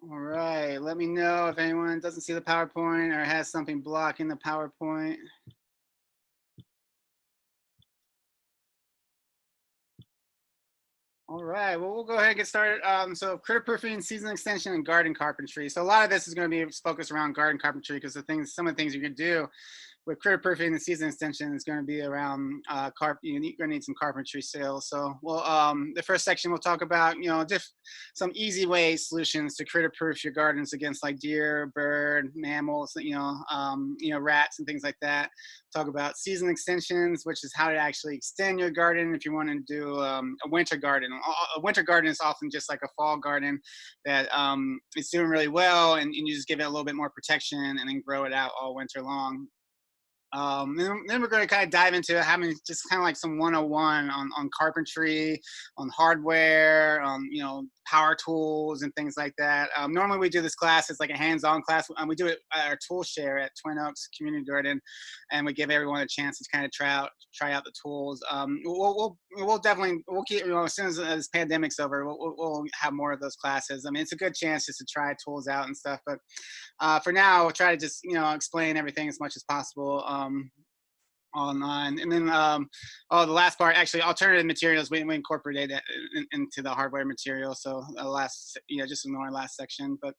All right, let me know if anyone doesn't see the PowerPoint or has something blocking the PowerPoint. All right, well, we'll go ahead and get started. So critter proofing, season extension, and garden carpentry. So a lot of this is going to be focused around garden carpentry because some of the things you can do with critter proofing the season extension is going to be around you're going to need some carpentry skills. So the first section we'll talk about, some easy way solutions to critter proof your gardens against like deer, bird, mammals, rats and things like that. Talk about season extensions, which is how to actually extend your garden if you want to do a winter garden. A winter garden is often just like a fall garden that is doing really well, and you just give it a little bit more protection and then grow it out all winter long. Then we're going to kind of dive into having just kind of like some 101 on carpentry, on hardware, power tools and things like that. Normally we do this class as like a hands-on class. We do it at our tool share at Twin Oaks Community Garden, and we give everyone a chance to kind of try out the tools. We'll definitely keep, as soon as this pandemic's over, we'll have more of those classes. I mean, it's a good chance just to try tools out and stuff, but for now, we'll try to just explain everything as much as possible online. And then the last part, actually, alternative materials, we incorporated it into the hardware material. So the last, just ignore the last section. But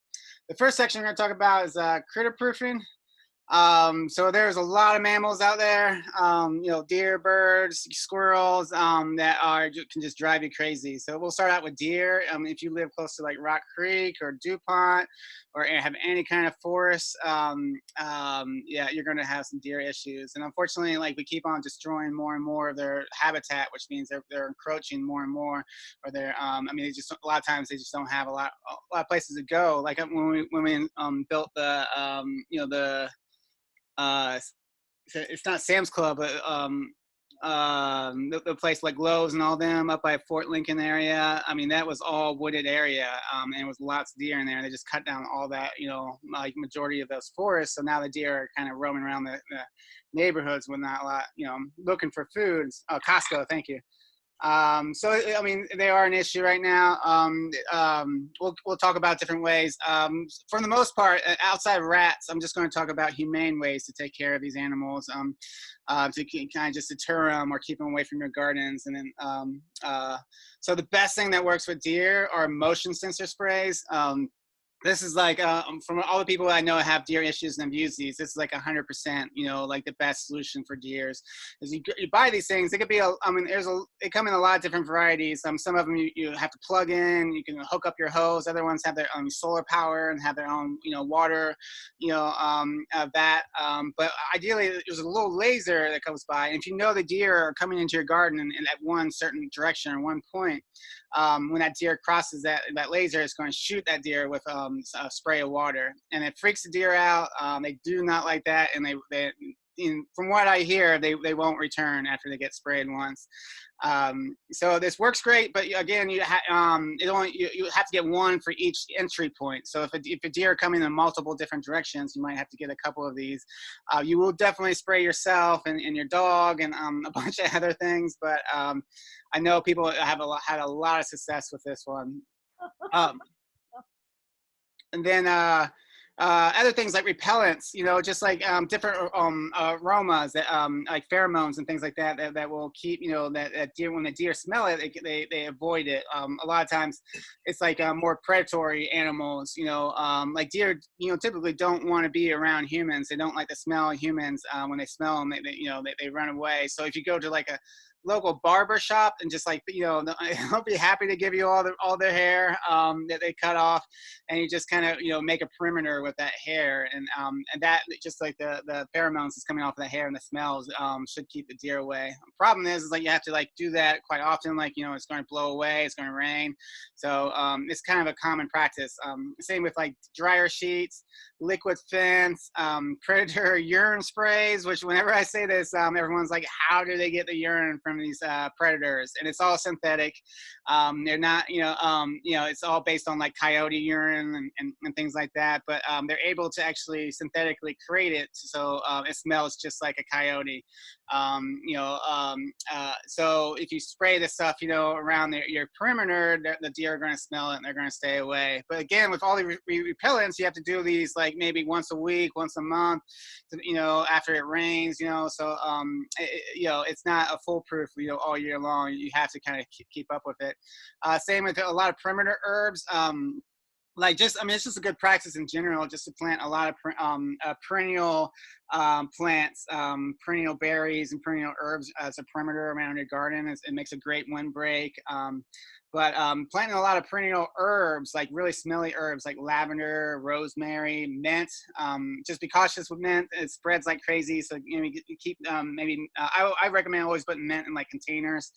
the first section we're going to talk about is critter proofing. So there's a lot of mammals out there, deer, birds, squirrels, that can just drive you crazy. So we'll start out with deer. If you live close to like Rock Creek or DuPont or have any kind of forest, yeah, you're going to have some deer issues. And unfortunately, like we keep on destroying more and more of their habitat, which means they're encroaching more and more, or they're, they just, a lot of times they just don't have a lot of places to go. Like when we built uh, it's not Sam's Club, but the place like Lowe's and all them up by Fort Lincoln area. I mean, that was all wooded area, and it was lots of deer in there. They just cut down all that, like majority of those forests. So now the deer are kind of roaming around the neighborhoods with not a lot, looking for food. Costco, thank you. So I mean, they are an issue right now. We'll talk about different ways. For the most part, outside of rats, I'm just going to talk about humane ways to take care of these animals, to kind of just deter them or keep them away from your gardens. And then, so the best thing that works with deer are motion sensor sprays. This is like from all the people I know have deer issues and have used these, this is like 100%, like the best solution for deers. Is you buy these things, it could be they come in a lot of different varieties. Some of them you have to plug in, you can hook up your hose. Other ones have their own solar power and have their own water, vat. But ideally, there's a little laser that comes by, and if you know the deer are coming into your garden and at one certain direction or one point, when that deer crosses that laser, it's going to shoot that deer with a spray of water, and it freaks the deer out. They do not like that, and from what I hear, they won't return after they get sprayed once. So this works great, but again, you have to get one for each entry point. So if a deer coming in multiple different directions, you might have to get a couple of these. You will definitely spray yourself and your dog and a bunch of other things, but I know people have had a lot of success with this one. Um, and then other things like repellents, just like different aromas that like pheromones and things like that will keep, that deer, when the deer smell it, they avoid it. A lot of times it's like more predatory animals, like deer, typically don't want to be around humans. They don't like the smell of humans. When they smell them, they run away. So if you go to like a local barber shop and just like, they'll be happy to give you all their hair that they cut off, and you just kind of make a perimeter with that hair, and that just like the pheromones that's coming off of the hair and the smells should keep the deer away. The problem is like you have to like do that quite often, like it's going to blow away, it's going to rain, so it's kind of a common practice. Same with like dryer sheets, liquid fence, predator urine sprays, which whenever I say this, everyone's like, how do they get the urine from from these predators, and it's all synthetic. They're not, it's all based on like coyote urine and things like that. But they're able to actually synthetically create it, so it smells just like a coyote. So if you spray this stuff, around your perimeter, the deer are going to smell it and they're going to stay away. But again, with all the repellents, you have to do these like maybe once a week, once a month, after it rains, so it's not a foolproof, all year long. You have to kind of keep up with it. Same with a lot of perimeter herbs. It's just a good practice in general, just to plant a lot of perennial plants, perennial berries and perennial herbs as a perimeter around your garden. It makes a great windbreak. But planting a lot of perennial herbs, like really smelly herbs like lavender, rosemary, mint. Just be cautious with mint. It spreads like crazy. So you keep I recommend always putting mint in like containers,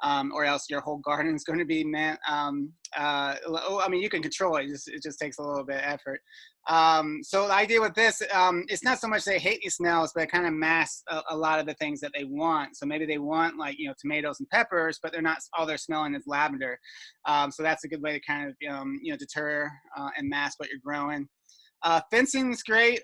or else your whole garden is going to be mint. You can control it. It just takes a little bit of effort. So the idea with this, it's not so much they hate these smells, but it kind of masks a lot of the things that they want. So maybe they want like, tomatoes and peppers, but they're not, all they're smelling is lavender. So that's a good way to kind of, deter and mask what you're growing. Fencing is great.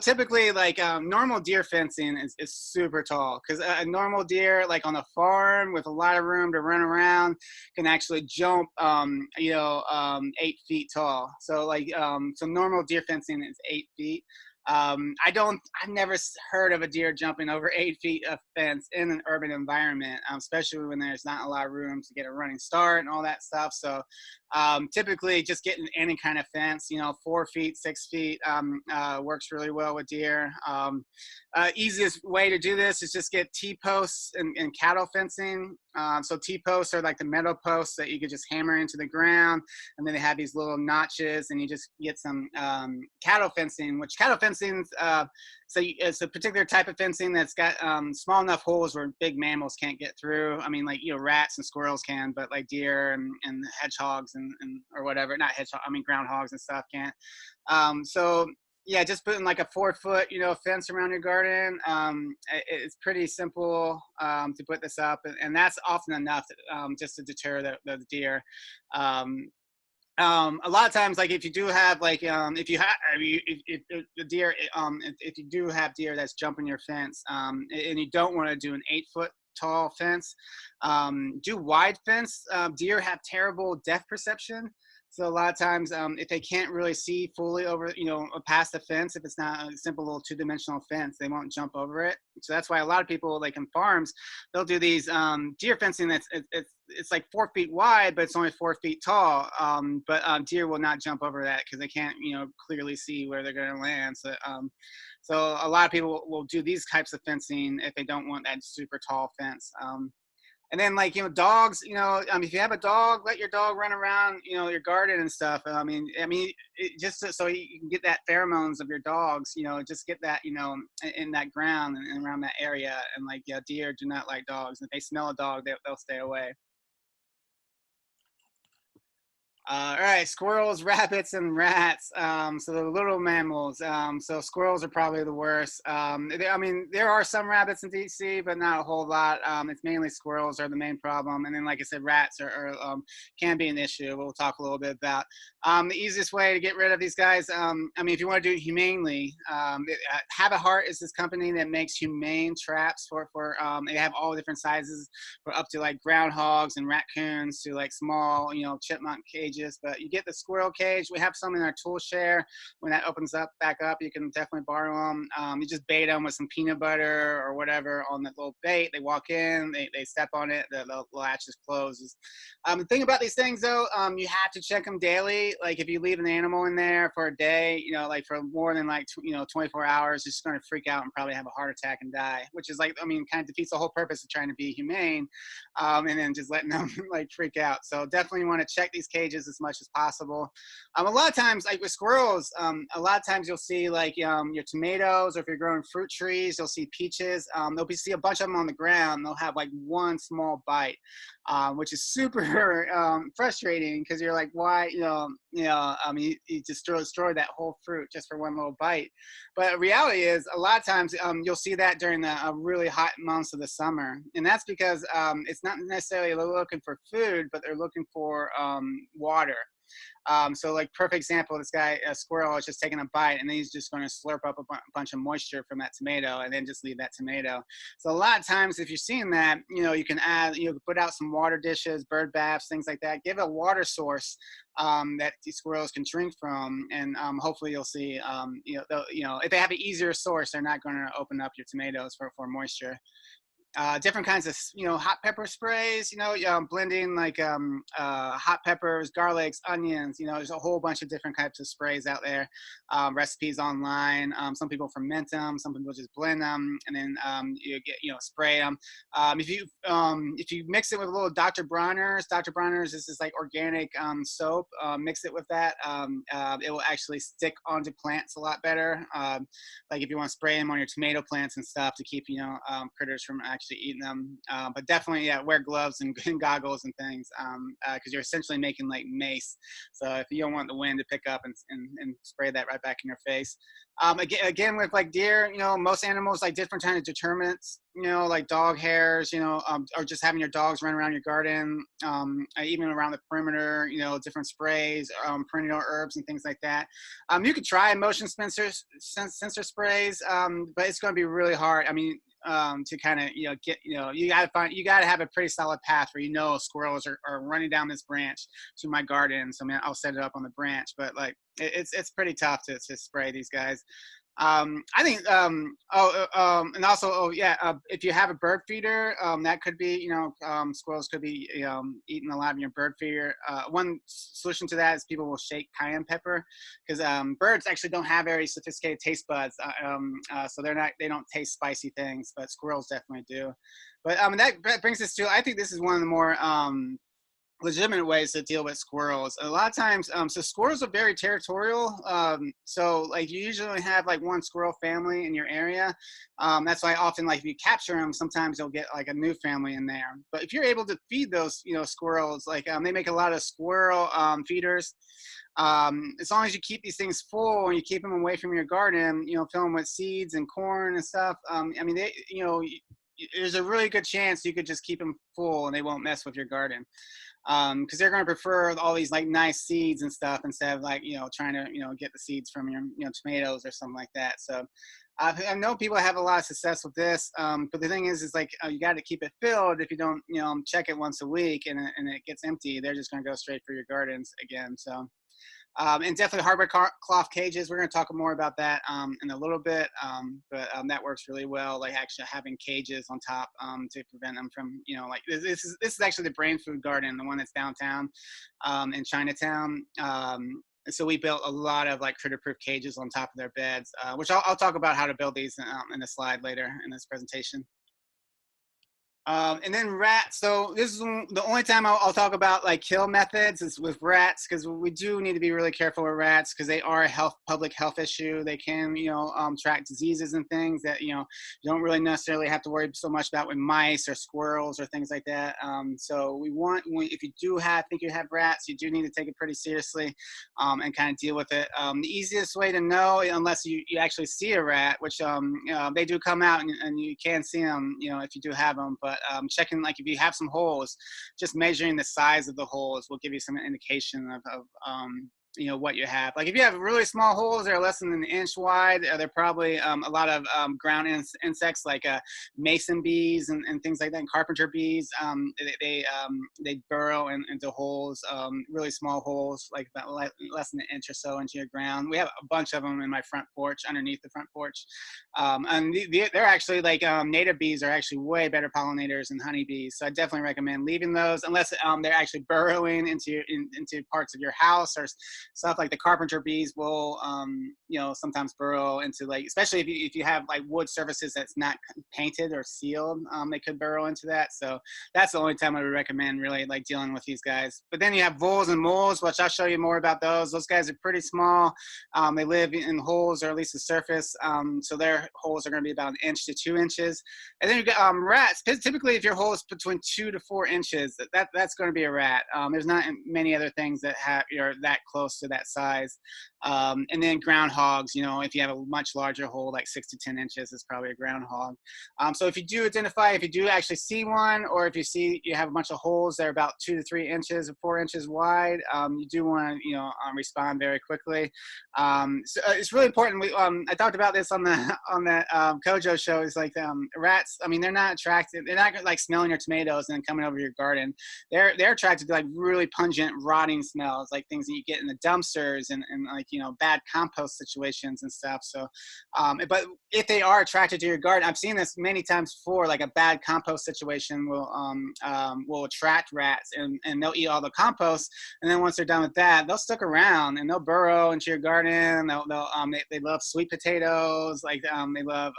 Typically like normal deer fencing is super tall, because a normal deer like on a farm with a lot of room to run around can actually jump 8 feet tall. So so normal deer fencing is 8 feet. I've never heard of a deer jumping over 8 feet of fence in an urban environment, especially when there's not a lot of room to get a running start and all that stuff. So typically just getting any kind of fence, 4 feet, 6 feet works really well with deer. Easiest way to do this is just get T-posts and cattle fencing. So T-posts are like the metal posts that you could just hammer into the ground, and then they have these little notches, and you just get some cattle fencing, which cattle fencing, it's a particular type of fencing that's got small enough holes where big mammals can't get through. Rats and squirrels can, but like deer and hedgehogs and or whatever, not hedgehog, groundhogs and stuff can't. So yeah, just putting like a 4 foot, fence around your garden. It's pretty simple to put this up, and that's often enough just to deter the deer. A lot of times, like if you do have like if the deer if you do have deer that's jumping your fence, and you don't want to do an 8 foot tall fence, do wide fence. Deer have terrible depth perception. So a lot of times, if they can't really see fully over, past the fence, if it's not a simple little 2-dimensional fence, they won't jump over it. So that's why a lot of people, like in farms, they'll do these deer fencing it's like 4 feet wide, but it's only 4 feet tall. But deer will not jump over that because they can't, clearly see where they're going to land. So, so a lot of people will do these types of fencing if they don't want that super tall fence. And then like, dogs, if you have a dog, let your dog run around, your garden and stuff. Just so you can get that pheromones of your dogs, just get that, in that ground and around that area. And like, deer do not like dogs. If they smell a dog, they'll stay away. All right, squirrels, rabbits, and rats. So the little mammals. So squirrels are probably the worst. There are some rabbits in DC, but not a whole lot. It's mainly squirrels are the main problem. And then, like I said, rats can be an issue. We'll talk a little bit about. The easiest way to get rid of these guys, if you want to do it humanely, Have a Heart is this company that makes humane traps for they have all different sizes, for up to like groundhogs and raccoons to like small, chipmunk cages. But you get the squirrel cage. We have some in our tool share. When that opens up back up, you can definitely borrow them. You just bait them with some peanut butter or whatever on that little bait. They walk in, they step on it, the latch just closes. The thing about these things though, you have to check them daily. Like if you leave an animal in there for a day, like for more than 24 hours, it's just going to freak out and probably have a heart attack and die, which is like, kind of defeats the whole purpose of trying to be humane, and then just letting them like freak out. So definitely want to check these cages edges as much as possible. A lot of times, like with squirrels, a lot of times you'll see like your tomatoes, or if you're growing fruit trees, you'll see peaches. They'll see a bunch of them on the ground. They'll have like one small bite, which is super frustrating, because you're like, why, you just destroy that whole fruit just for one little bite. But the reality is, a lot of times you'll see that during the really hot months of the summer, and that's because it's not necessarily they're looking for food, but they're looking for water. So like perfect example, this guy, a squirrel, is just taking a bite, and then he's just going to slurp up a bunch of moisture from that tomato, and then just leave that tomato. So a lot of times, if you're seeing that, you can add, put out some water dishes, bird baths, things like that. Give a water source that these squirrels can drink from, and hopefully you'll see, if they have an easier source, they're not going to open up your tomatoes for moisture. Different kinds of hot pepper sprays, blending like hot peppers, garlics, onions. There's a whole bunch of different types of sprays out there, recipes online. Some people ferment them, some people just blend them, and then you get spray them. If you mix it with a little Dr. Bronner's is this like organic soap. Mix it with that, it will actually stick onto plants a lot better. Like if you want to spray them on your tomato plants and stuff to keep critters from actually eating them. But definitely, wear gloves and goggles and things, because you're essentially making like mace. So if you don't want the wind to pick up and spray that right back in your face. Again, with like deer, most animals like different kind of determinants, like dog hairs, or just having your dogs run around your garden, even around the perimeter, different sprays, perennial herbs and things like that. You could try motion sensor sprays, but it's going to be really hard. I mean, to kind of get you gotta have a pretty solid path where squirrels are running down this branch to my garden, so I'll set it up on the branch, but like it's pretty tough to spray these guys. I think and also if you have a bird feeder, that could be squirrels could be eating a lot of your bird feeder. One solution to that is people will shake cayenne pepper, because birds actually don't have very sophisticated taste buds, so they don't taste spicy things, but squirrels definitely do. But that brings us to, I think this is one of the more legitimate ways to deal with squirrels. A lot of times, so squirrels are very territorial. So like you usually only have like one squirrel family in your area. That's why often, like if you capture them, sometimes you'll get like a new family in there. But if you're able to feed those, squirrels, like they make a lot of squirrel feeders. As long as you keep these things full and you keep them away from your garden, fill them with seeds and corn and stuff. I mean, there's a really good chance you could just keep them full and they won't mess with your garden. Because they're going to prefer all these like nice seeds and stuff, instead of like trying to get the seeds from your tomatoes or something like that. So I know people have a lot of success with this, but the thing is like you got to keep it filled. If you don't check it once a week and it gets empty, they're just going to go straight for your gardens again. So and definitely hardwood cloth cages. We're going to talk more about that in a little bit, but that works really well. Like actually having cages on top to prevent them from, like this is actually the Brain Food Garden, the one that's downtown in Chinatown. So we built a lot of like critter-proof cages on top of their beds, which I'll talk about how to build these in a slide later in this presentation. And then rats. So this is the only time I'll talk about like kill methods is with rats, because we do need to be really careful with rats, because they are a public health issue. They can, track diseases and things that, you don't really necessarily have to worry so much about with mice or squirrels or things like that. So if you do think you have rats, you do need to take it pretty seriously and kind of deal with it. The easiest way to know, unless you actually see a rat, which they do come out and you can see them, if you do have them, but checking, like if you have some holes, just measuring the size of the holes will give you some indication of what you have. Like if you have really small holes that are less than an inch wide, they're probably a lot of ground insects like mason bees and things like that, and carpenter bees. They burrow into holes, really small holes, like about less than an inch or so into your ground. We have a bunch of them in my front porch, underneath the front porch. And they're actually like native bees are actually way better pollinators than honeybees. So I definitely recommend leaving those, unless they're actually burrowing into parts of your house, or stuff like the carpenter bees will, you know, sometimes burrow into, like, especially if you have like wood surfaces that's not painted or sealed, they could burrow into that. So that's the only time I would recommend really like dealing with these guys. But then you have voles and moles, which I'll show you more about those. Those guys are pretty small. They live in holes, or at least the surface. So their holes are going to be about 1 inch to 2 inches. And then you got rats. Typically, if your hole is between 2 to 4 inches, that's going to be a rat. There's not many other things that have you're that close to that size. And then groundhogs, you know, if you have a much larger hole, like 6 to 10 inches, is probably a groundhog. So if you do identify, if you do actually see one, or if you see you have a bunch of holes that are about 2 to 3 inches or 4 inches wide, you do want to, you know, respond very quickly. So it's really important. I talked about this on the Kojo show. It's like rats. I mean, they're not attracted. They're not like smelling your tomatoes and then coming over your garden. They're attracted to like really pungent, rotting smells, like things that you get in the dumpsters and like, you know, bad compost situations and stuff. So, but if they are attracted to your garden, I've seen this many times before. Like a bad compost situation will attract rats, and they'll eat all the compost. And then once they're done with that, they'll stick around and they'll burrow into your garden. They love sweet potatoes. Like they love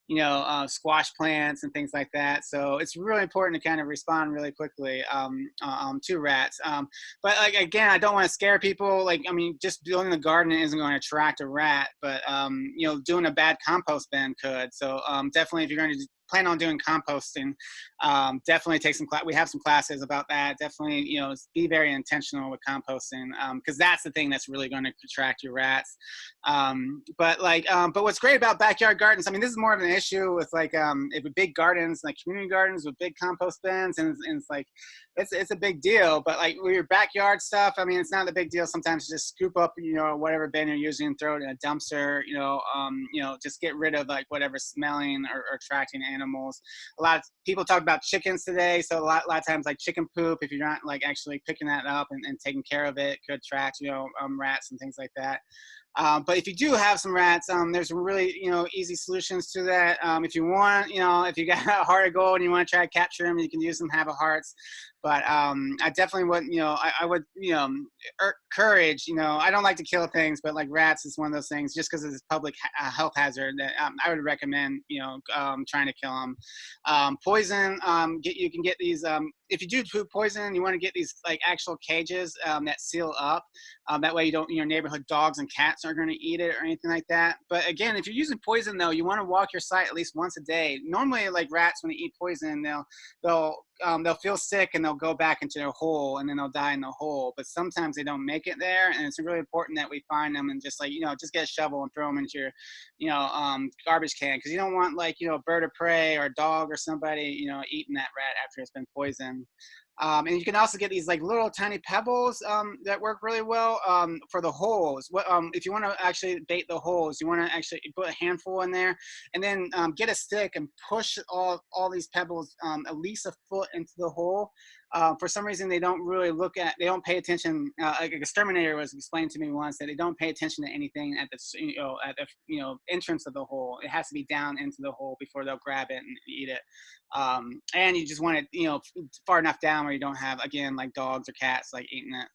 you know, squash plants and things like that. So it's really important to kind of respond really quickly to rats. But like, again, I don't want to scare people. Like, I mean, just building a garden isn't going to attract a rat, but you know, doing a bad compost bin could. So definitely, if you're going to plan on doing composting, definitely take some we have some classes about that. Definitely, you know, be very intentional with composting, because that's the thing that's really going to attract your rats. But what's great about backyard gardens, I mean, this is more of an issue with like if with big gardens, like community gardens with big compost bins, and it's like it's a big deal. But like with your backyard stuff, I mean, it's not a big deal. Sometimes just scoop up, you know, whatever bin you're using and throw it in a dumpster. You know, just get rid of like whatever's smelling or attracting animals. A lot of people talk about chickens today, so a lot of times like chicken poop, if you're not like actually picking that up and taking care of it, could attract, you know, rats and things like that. But if you do have some rats, there's some really, you know, easy solutions to that. If you want, you know, if you got a heart of gold and you want to try to capture them, you can use some have a hearts. But I definitely would, you know, I would, you know, encourage, you know, I don't like to kill things, but like rats is one of those things, just because it's a public health hazard, that I would recommend, you know, trying to kill them. Poison, you can get these, if you do food poison, you want to get these like actual cages that seal up. That way you don't, your neighborhood dogs and cats aren't going to eat it or anything like that. But again, if you're using poison though, you want to walk your site at least once a day. Normally, like rats, when they eat poison, they'll feel sick and they'll go back into their hole and then they'll die in the hole. But sometimes they don't make it there, and it's really important that we find them and just like, you know, just get a shovel and throw them into your, you know, garbage can, because you don't want like, you know, a bird of prey or a dog or somebody, you know, eating that rat after it's been poisoned. And you can also get these like little tiny pebbles that work really well for the holes. If you want to actually bait the holes, you want to actually put a handful in there, and then get a stick and push all these pebbles at least a foot into the hole. For some reason, they don't don't pay attention. Like an exterminator was explained to me once, that they don't pay attention to anything at the entrance of the hole. It has to be down into the hole before they'll grab it and eat it. And you just want it, you know, far enough down where you don't have, again, like dogs or cats like eating it.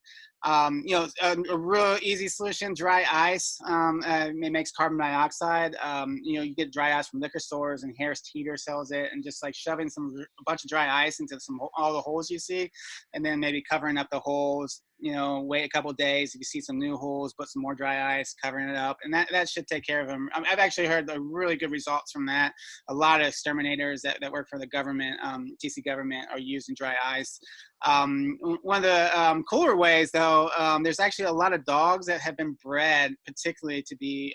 You know, a real easy solution, dry ice. It makes carbon dioxide. You know, you get dry ice from liquor stores, and Harris Teeter sells it, and just like shoving a bunch of dry ice into all the holes you see, and then maybe covering up the holes. You know, wait a couple of days. If you see some new holes, put some more dry ice, covering it up, and that should take care of them. I've actually heard the really good results from that. A lot of exterminators that work for the government, TC government, are using dry ice. One of the cooler ways, though, there's actually a lot of dogs that have been bred particularly to be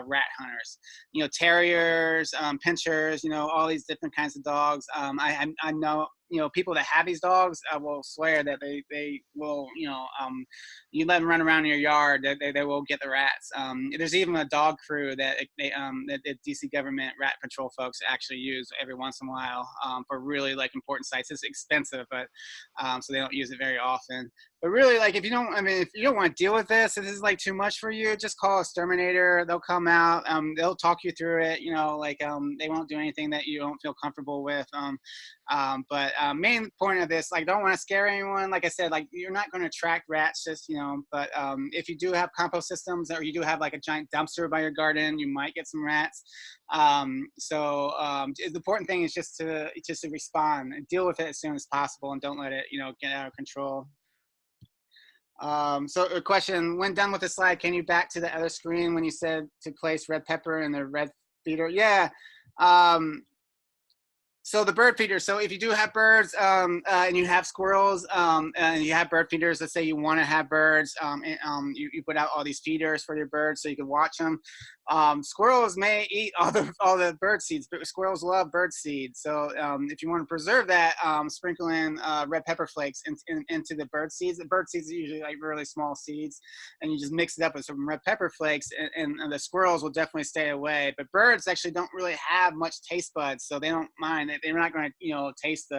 rat hunters. You know, terriers, pinchers, you know, all these different kinds of dogs. I know, you know, people that have these dogs will swear that they will, you know, you let them run around in your yard, they will get the rats. There's even a dog crew that the DC government rat patrol folks actually use every once in a while for really like important sites. It's expensive, but so they don't use it very often. But really, like, if you don't, I mean, if you don't want to deal with this, if this is like too much for you, just call a exterminator. They'll come out. They'll talk you through it. You know, like, they won't do anything that you don't feel comfortable with. But main point of this, like, don't want to scare anyone. Like I said, like, you're not going to attract rats, just, you know. But if you do have compost systems, or you do have like a giant dumpster by your garden, you might get some rats. The important thing is just to respond and deal with it as soon as possible, and don't let it, you know, get out of control. So a question, when done with the slide, can you back to the other screen when you said to place red pepper in the red feeder? Yeah. So the bird feeders, so if you do have birds and you have squirrels and you have bird feeders, let's say you want to have birds, you put out all these feeders for your birds so you can watch them. Squirrels may eat all the bird seeds, but squirrels love bird seeds. So if you want to preserve that, sprinkle in red pepper flakes into the bird seeds. The bird seeds are usually like really small seeds, and you just mix it up with some red pepper flakes, and the squirrels will definitely stay away. But birds actually don't really have much taste buds, so they don't mind. They're not going to, you know, taste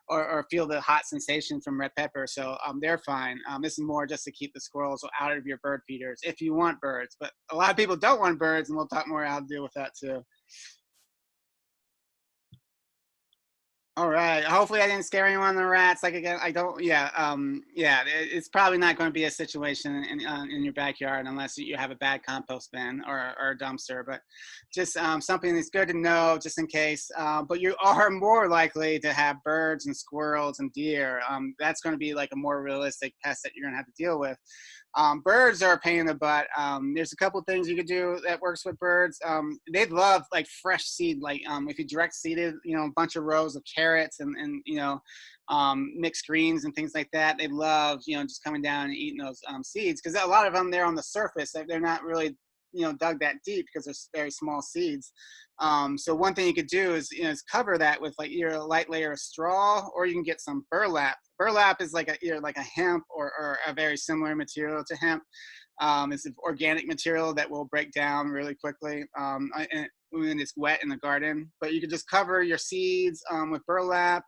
or feel the hot sensation from red pepper, so they're fine. This is more just to keep the squirrels out of your bird feeders if you want birds. But a lot of people don't want birds, and we'll talk more how to deal with that too. All right. Hopefully, I didn't scare anyone on the rats. Like, again, I don't. Yeah. Yeah. It's probably not going to be a situation in your backyard unless you have a bad compost bin or a dumpster. But just something that's good to know, just in case. But you are more likely to have birds and squirrels and deer. That's going to be like a more realistic pest that you're going to have to deal with. Birds are a pain in the butt. There's a couple things you could do that works with birds. They love like fresh seed, like if you direct seeded, you know, a bunch of rows of carrots and you know, mixed greens and things like that. They love, you know, just coming down and eating those seeds, because a lot of them, they're on the surface. They're not really, you know, dug that deep because they're very small seeds. So one thing you could do is, you know, is cover that with like either a light layer of straw, or you can get some burlap. Burlap is like either like a hemp or a very similar material to hemp. It's an organic material that will break down really quickly when it's wet in the garden. But you can just cover your seeds with burlap.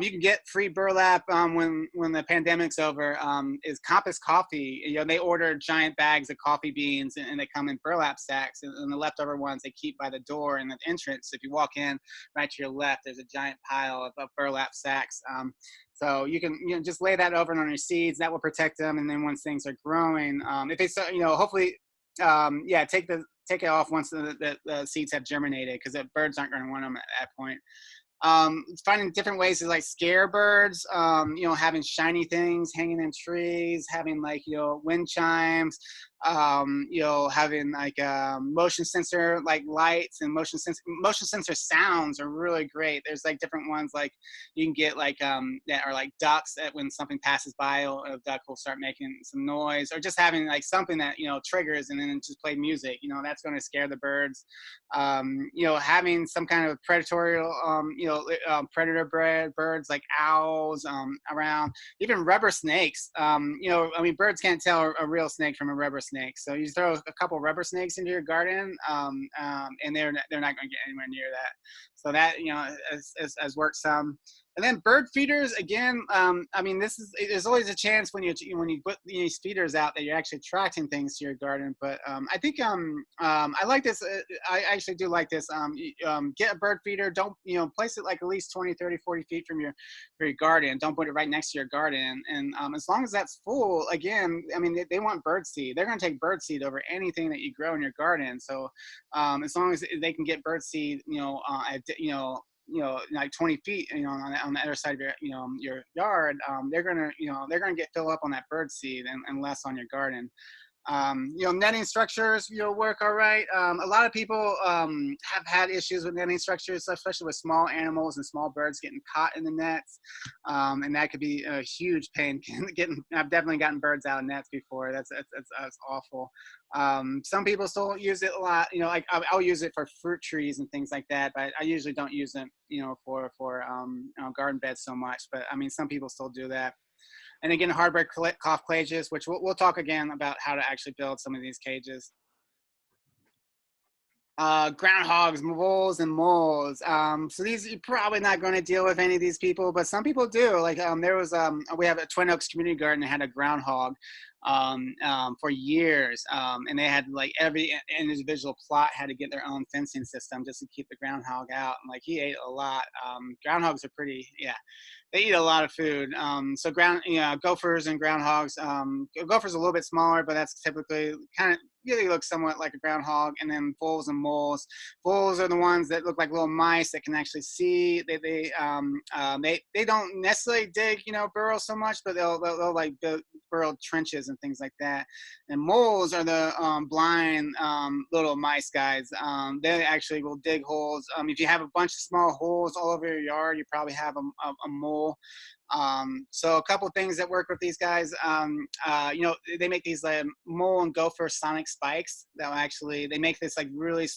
You can get free burlap when the pandemic's over. Is Compass Coffee? You know, they order giant bags of coffee beans, and they come in burlap sacks. And the leftover ones they keep by the door and the entrance. If you walk in, right to your left, there's a giant pile of burlap sacks. So you can, you know, just lay that over on your seeds. That will protect them. And then once things are growing, if they start, you know, hopefully, yeah, take it off once the seeds have germinated, because the birds aren't going to want them at that point. Finding different ways to like scare birds, you know, having shiny things hanging in trees, having like, you know, wind chimes, you know, having like motion sensor like lights, and motion sensor sounds are really great. There's like different ones, like you can get like that are like ducks that when something passes by, a duck will start making some noise, or just having like something that, you know, triggers and then just play music, you know, that's going to scare the birds. You know, having some kind of predatory, you know, predator bred birds like owls around, even rubber snakes. You know, I mean, birds can't tell a real snake from a rubber snake. So you throw a couple rubber snakes into your garden, and they're not going to get anywhere near that. So that, you know, has worked some. And then bird feeders, again, I mean, there's always a chance when you put these feeders out that you're actually attracting things to your garden. But I think I like this. I actually do like this. Get a bird feeder. Don't, you know, place it like at least 20, 30, 40 feet from your garden. Don't put it right next to your garden. And as long as that's full, again, I mean, they want bird seed. They're going to take bird seed over anything that you grow in your garden. So as long as they can get bird seed, you know, like 20 feet, you know, on the other side of your, you know, your yard, they're gonna get filled up on that bird seed and less on your garden. You know, netting structures, you know, work all right. A lot of people have had issues with netting structures, especially with small animals and small birds getting caught in the nets, and that could be a huge pain. I've definitely gotten birds out of nets before. That's awful. Some people still use it a lot. You know, like I'll use it for fruit trees and things like that, but I usually don't use it, you know, for you know, garden beds so much. But I mean, some people still do that. And again, hardware cloth cages, which we'll talk again about how to actually build some of these cages. Groundhogs, wolves, and moles. So these you're probably not going to deal with any of these people, but some people do. Like there was we have a Twin Oaks community garden that had a groundhog for years, and they had like every individual plot had to get their own fencing system just to keep the groundhog out. And like he ate a lot. Groundhogs are pretty, yeah, they eat a lot of food. So gophers and groundhogs. Gophers a little bit smaller, but that's typically kind of really looks somewhat like a groundhog. And then voles and moles. Voles are the ones that look like little mice that can actually see. They don't necessarily dig, burrow so much, but they'll like burrow trenches and things like that. And moles are the blind little mice guys. They actually will dig holes. If you have a bunch of small holes all over your yard, you probably have a mole. So a couple things that work with these guys, they make these mole and gopher sonic spikes that actually, they make this like really,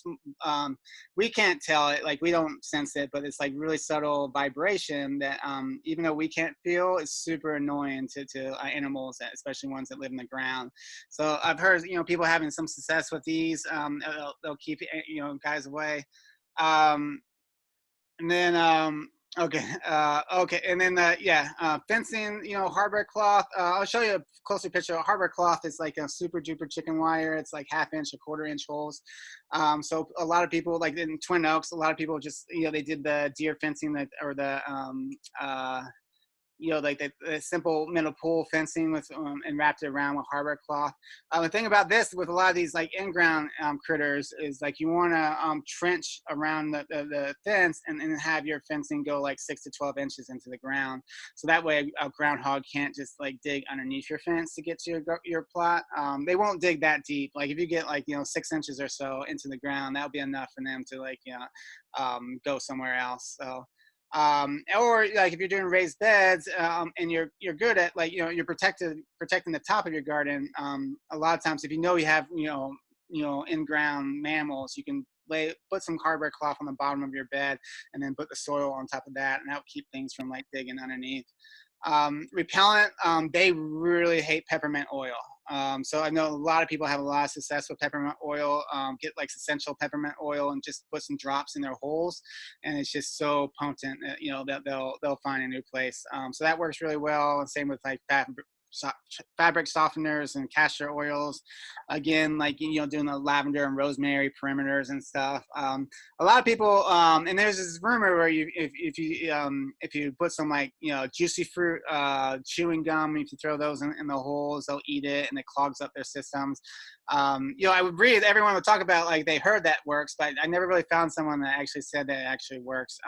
we can't tell it, like we don't sense it, but it's like really subtle vibration that even though we can't feel, it's super annoying to animals, especially ones that live in the ground. So I've heard, people having some success with these. They'll keep, guys away. Um, and then okay, and then fencing, hardware cloth. I'll show you a closer picture. Hardware cloth is like a super duper chicken wire. It's like 1/2 inch, a 1/4 inch holes. So a lot of people, like in Twin Oaks, a lot of people just, they did the deer fencing that, or the like the simple metal pole fencing with and wrapped it around with hardware cloth. The thing about this with a lot of these like in-ground critters is like you want to trench around the fence and have your fencing go like 6 to 12 inches into the ground. So that way a groundhog can't just like dig underneath your fence to get to your plot. They won't dig that deep. Like if you get like, 6 inches or so into the ground, that'll be enough for them to like, go somewhere else. So or like if you're doing raised beds and you're good at like you're protecting the top of your garden. A lot of times if you have in-ground mammals, you can put some hardware cloth on the bottom of your bed and then put the soil on top of that, and that'll keep things from like digging underneath. Repellent, they really hate peppermint oil. So I know a lot of people have a lot of success with peppermint oil. Get like essential peppermint oil and just put some drops in their holes, and it's just so potent that that they'll find a new place. So that works really well. And same with like fabric softeners and castor oils. Again, like doing the lavender and rosemary perimeters and stuff. A lot of people, and there's this rumor where if you put some like juicy fruit chewing gum, if you throw those in the holes, they'll eat it and it clogs up their systems. I would read, everyone would talk about like they heard that works, but I never really found someone that actually said that it actually works.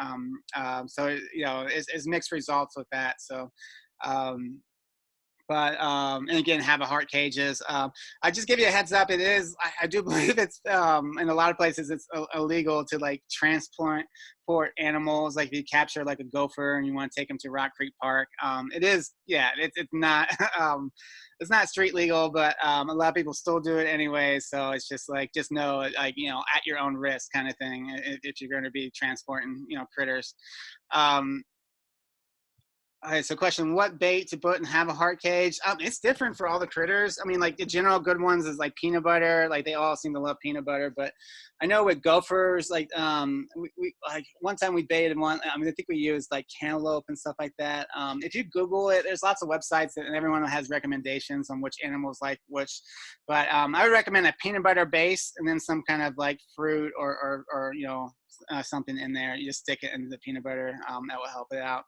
So it's mixed results with that. So and again, have a heart cages. I just give you a heads up. It is, I do believe it's in a lot of places it's illegal to like transport animals. Like if you capture like a gopher and you want to take them to Rock Creek Park, it is, yeah, it's not it's not street legal, but a lot of people still do it anyway. So it's just like, just know, like at your own risk kind of thing if you're going to be transporting critters. All right, so question, what bait to put and have a heart cage? It's different for all the critters. I mean, like the general good ones is like peanut butter. Like they all seem to love peanut butter, but I know with gophers, like we like one time we baited one. I mean, I think we used like cantaloupe and stuff like that. If you Google it, there's lots of websites and everyone has recommendations on which animals like which. But I would recommend a peanut butter base and then some kind of like fruit or something in there. You just stick it into the peanut butter. That will help it out.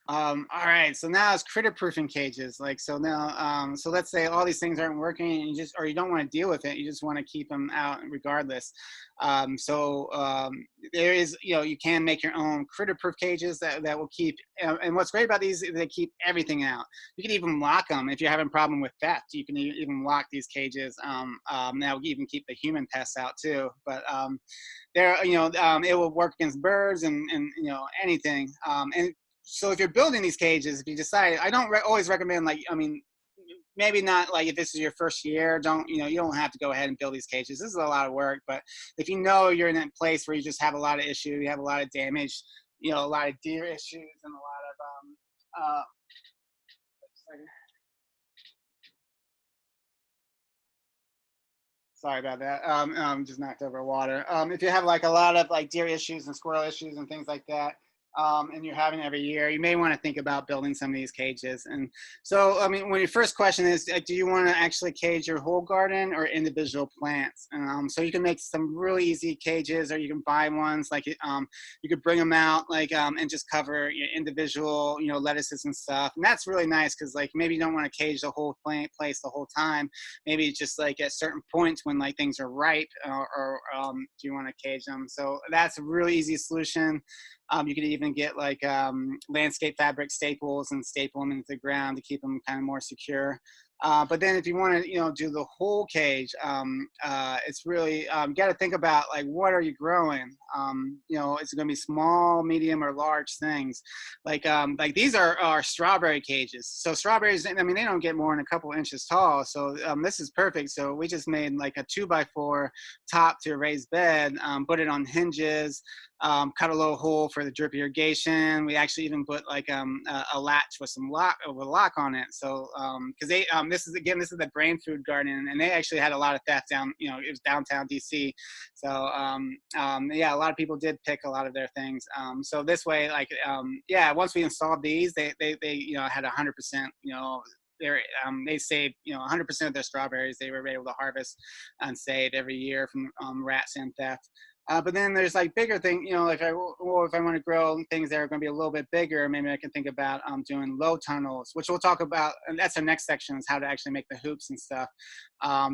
All right, so now it's critter proofing cages. Like, so now, so let's say all these things aren't working and or you don't want to deal with it. You just want to keep them out regardless. There is, you can make your own critter proof cages that will keep, and what's great about these is they keep everything out. You can even lock them if you're having a problem with theft. You can even lock these cages. That will even keep the human pests out too. But it will work against birds and anything. And so if you're building these cages, if you decide, I don't always recommend, like, I mean, maybe not like if this is your first year, you don't have to go ahead and build these cages. This is a lot of work, but if you're in a place where you just have a lot of issues, you have a lot of damage, a lot of deer issues and a lot of, Sorry about that. Just knocked over water. If you have like a lot of like deer issues and squirrel issues and things like that, and you're having every year, you may want to think about building some of these cages. And so, I mean, when your first question is, do you want to actually cage your whole garden or individual plants? So you can make some really easy cages, or you can buy ones like you could bring them out like and just cover your individual, you know, lettuces and stuff. And that's really nice because like maybe you don't want to cage the whole plant place the whole time. Maybe just like at certain points when like things are ripe, or do you want to cage them? So that's a really easy solution. You could even get like landscape fabric staples and staple them into the ground to keep them kind of more secure. But then if you want to, you know, do the whole cage, it's really, you got to think about like, what are you growing? You know, is it going to be small, medium, or large things? Like these are strawberry cages. So strawberries, I mean, they don't get more than a couple inches tall. So this is perfect. So we just made like a 2x4 top to a raised bed, put it on hinges, cut a little hole for the drip irrigation. We actually even put like a latch with some lock on it. So because this is the brain food garden, and they actually had a lot of theft down, you know, it was downtown DC. So yeah, a lot of people did pick a lot of their things. So this way, like yeah, once we installed these, they you know, had 100%, you know, they saved, you know, 100% of their strawberries they were able to harvest and save every year from rats and theft. But then there's like bigger things, you know, like if I want to grow things that are going to be a little bit bigger, maybe I can think about doing low tunnels, which we'll talk about. And that's our next section, is how to actually make the hoops and stuff.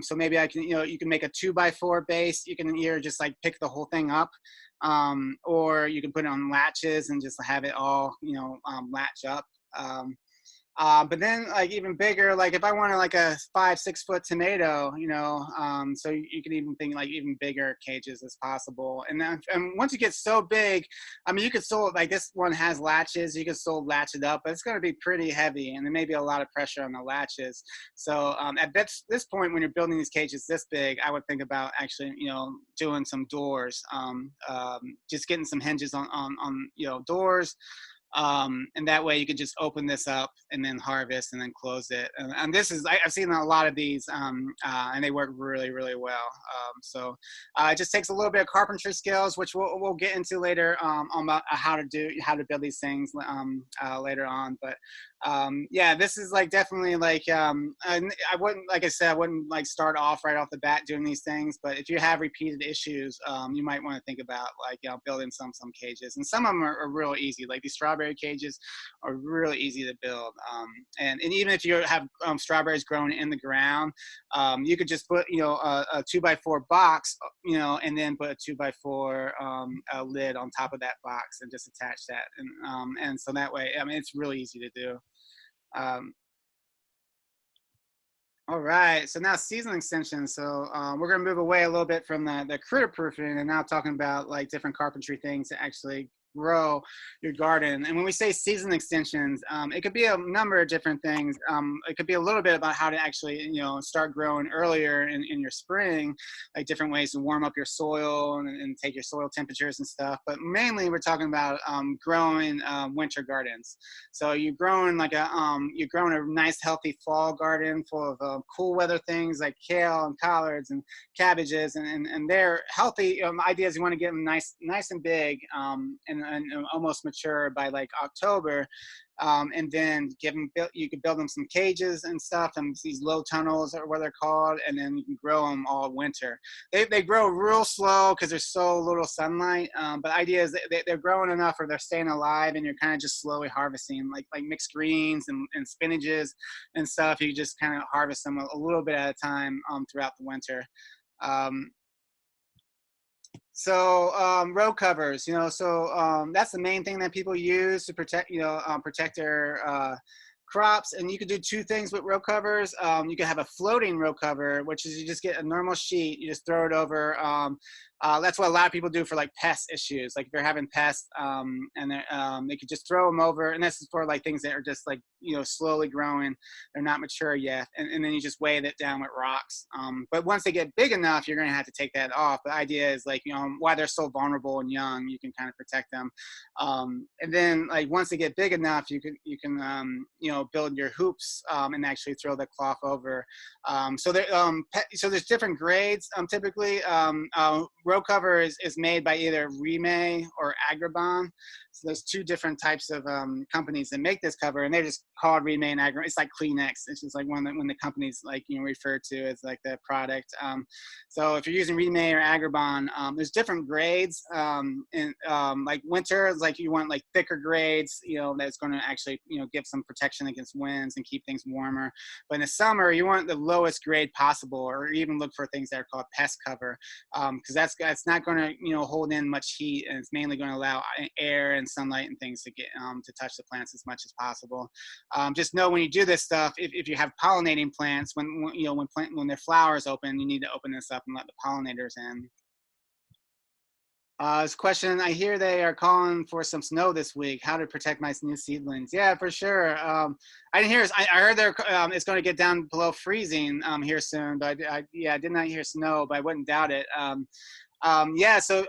So maybe I can, you know, you can make a 2x4 base. You can either just like pick the whole thing up, or you can put it on latches and just have it all, you know, latch up. But then like even bigger, like if I wanted like a 5-6 foot tomato, you know, so you can even think like even bigger cages as possible. And then, and once you get so big, I mean, you could still, like this one has latches, you can still latch it up, but it's going to be pretty heavy, and there may be a lot of pressure on the latches. So at this point, when you're building these cages this big, I would think about actually, you know, doing some doors, just getting some hinges on you know, doors. And that way you could just open this up and then harvest and then close it. And this is, I've seen a lot of these, and they work really, really well. So it just takes a little bit of carpentry skills, which we'll get into later, on about how to build these things later on. But yeah, this is like definitely like, I wouldn't, like I said, I wouldn't like start off right off the bat doing these things. But if you have repeated issues, you might want to think about like, you know, building some cages. And some of them are real easy. Like these strawberry cages are really easy to build. And even if you have strawberries growing in the ground, you could just put, you know, a 2x4 box, you know, and then put a 2x4 lid on top of that box and just attach that. And so that way, I mean, it's really easy to do. All right, so now season extensions. So we're gonna move away a little bit from the critter proofing and now talking about like different carpentry things to actually grow your garden. And when we say season extensions, it could be a number of different things. It could be a little bit about how to actually, you know, start growing earlier in your spring, like different ways to warm up your soil and take your soil temperatures and stuff. But mainly we're talking about growing winter gardens. So you're growing like you're growing a nice healthy fall garden full of cool weather things like kale and collards and cabbages, and they're healthy ideas. You want to get them nice and big, and almost mature by like October, and then you could build them some cages and stuff, and these low tunnels are what they're called, and then you can grow them all winter. They grow real slow because there's so little sunlight, but the idea is they're growing enough or they're staying alive, and you're kind of just slowly harvesting like mixed greens and spinaches and stuff. You just kind of harvest them a little bit at a time throughout the winter. So row covers, you know, so that's the main thing that people use to protect, you know, protect their crops. And you could do two things with row covers. You could have a floating row cover, which is you just get a normal sheet, you just throw it over That's what a lot of people do for like pest issues. Like if they're having pests, and they could just throw them over. And this is for like things that are just like, you know, slowly growing. They're not mature yet. And then you just weigh it down with rocks. But once they get big enough, you're going to have to take that off. The idea is like, you know, while they're so vulnerable and young, you can kind of protect them. And then like once they get big enough, you can you know, build your hoops, and actually throw the cloth over. So there's different grades. Typically, row cover is made by either Reemay or Agribon. So there's two different types of companies that make this cover, and they're just called Reemay and Agribon. It's like Kleenex. It's just like when the companies like, you know, refer to as like the product. So if you're using Reemay or Agribon, there's different grades. And like winter is like you want like thicker grades, you know, that's going to actually, you know, give some protection against winds and keep things warmer. But in the summer, you want the lowest grade possible, or even look for things that are called pest cover, because that's not going to, you know, hold in much heat, and it's mainly going to allow air and sunlight and things to get to touch the plants as much as possible. Just know when you do this stuff, if you have pollinating plants, when you know when their flowers open, you need to open this up and let the pollinators in. This question, I hear they are calling for some snow this week. How to protect my new seedlings? Yeah, for sure. I didn't hear. I heard they're it's going to get down below freezing here soon, but I did not hear snow, but I wouldn't doubt it. Yeah, so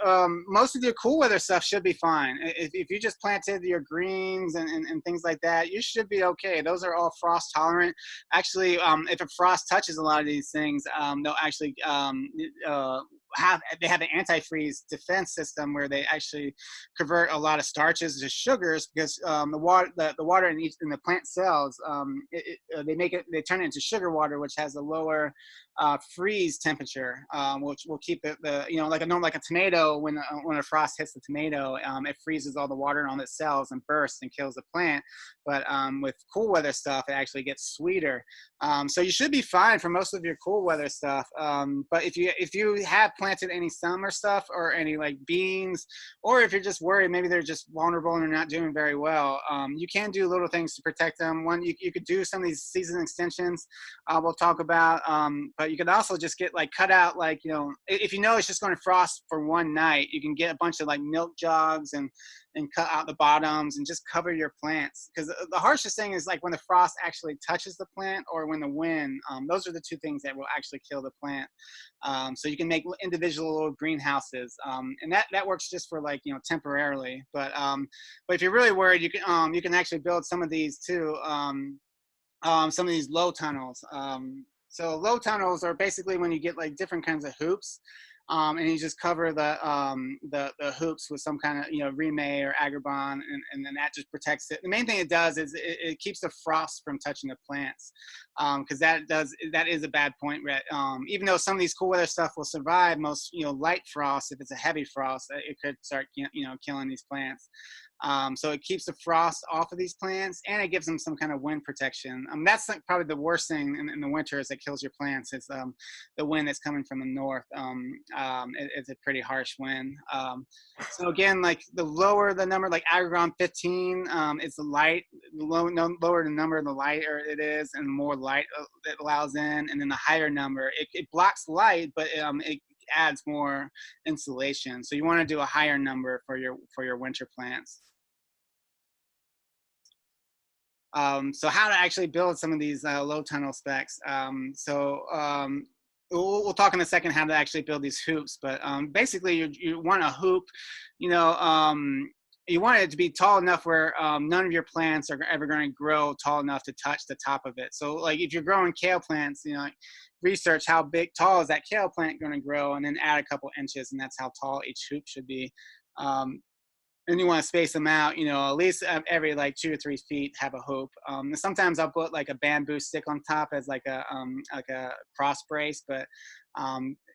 most of your cool weather stuff should be fine. If you just planted your greens and things like that, you should be okay. Those are all frost tolerant. Actually, if a frost touches a lot of these things, they'll actually they have an antifreeze defense system where they actually convert a lot of starches to sugars, because the water in the plant cells, they turn it into sugar water, which has a lower freeze temperature, which will keep the you know, like a tomato, when a frost hits the tomato, it freezes all the water on its cells and bursts and kills the plant. But with cool weather stuff, it actually gets sweeter. So you should be fine for most of your cool weather stuff. But if you have planted any summer stuff or any like beans, or if you're just worried maybe they're just vulnerable and they're not doing very well, you can do little things to protect them. One, you could do some of these season extensions we'll talk about, but you could also just get like cut out, like, you know, if you know it's just going to frost for one night, you can get a bunch of like milk jugs and cut out the bottoms and just cover your plants. Because the harshest thing is like when the frost actually touches the plant, or when the wind. Those are the two things that will actually kill the plant. So you can make individual little greenhouses, and that works just for like, you know, temporarily. But if you're really worried, you can actually build some of these too. Some of these low tunnels. So low tunnels are basically when you get like different kinds of hoops, and you just cover the hoops with some kind of, you know, Reemay or Agribon, and then that just protects it. The main thing it does is it keeps the frost from touching the plants, because that is a bad point. Even though some of these cool weather stuff will survive most, you know, light frost, if it's a heavy frost, it could start, you know, killing these plants. So it keeps the frost off of these plants, and it gives them some kind of wind protection. That's like probably the worst thing in the winter is that kills your plants, is the wind that's coming from the north. It's a pretty harsh wind. So again, like the lower the number, like Agribon 15, it's the light. Lower the number, the lighter it is, and the more light it allows in. And then the higher number, it blocks light, but it adds more insulation. So you want to do a higher number for your winter plants. So how to actually build some of these low tunnel specs. We'll talk in a second how to actually build these hoops, but basically you want a hoop, you know, you want it to be tall enough where none of your plants are ever going to grow tall enough to touch the top of it. So like if you're growing kale plants, you know, research how tall is that kale plant going to grow, and then add a couple inches, and that's how tall each hoop should be. And you want to space them out, you know, at least every like 2 or 3 feet have a hoop. Sometimes I'll put like a bamboo stick on top as like a cross brace, but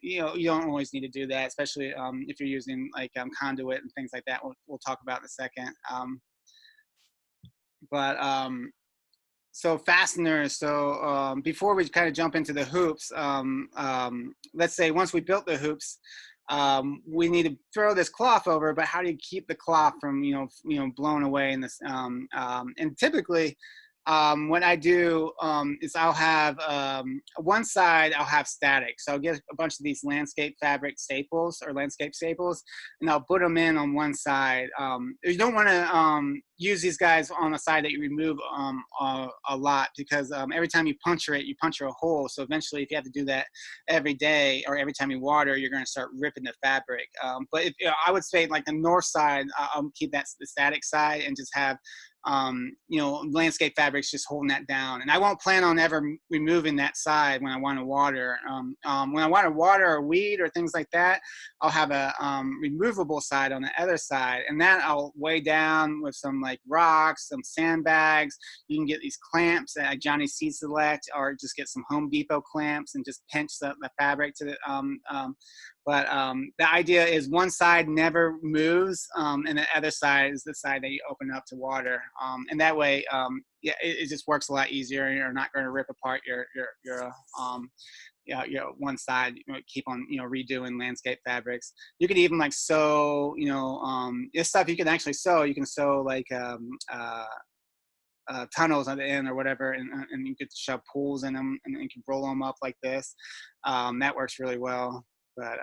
you know, you don't always need to do that, especially if you're using like conduit and things like that. We'll talk about in a second. So fasteners. So before we kind of jump into the hoops, let's say once we built the hoops, we need to throw this cloth over, but how do you keep the cloth from, you know, blown away in this? And typically, what I do is I'll have one side I'll have static. So I'll get a bunch of these landscape fabric staples or landscape staples, and I'll put them in on one side. You don't want to use these guys on the side that you remove a lot, because every time you puncture it, you puncture a hole. So eventually, if you have to do that every day or every time you water, you're going to start ripping the fabric. But if, I would say like the north side, I'll keep that the static side and just have landscape fabrics just holding that down. And I won't plan on ever removing that side when I want to water. When I want to water or weed or things like that, I'll have a removable side on the other side, and that I'll weigh down with some like rocks, some sandbags. You can get these clamps at Johnny C Select, or just get some Home Depot clamps and just pinch the fabric to the but the idea is one side never moves, and the other side is the side that you open up to water. And that way, it just works a lot easier. You're not going to rip apart your one side. Keep on redoing landscape fabrics. You could even like sew. This stuff you can actually sew. You can sew like tunnels on the end or whatever, and you could shove pools in them, and you can roll them up like this. That works really well. But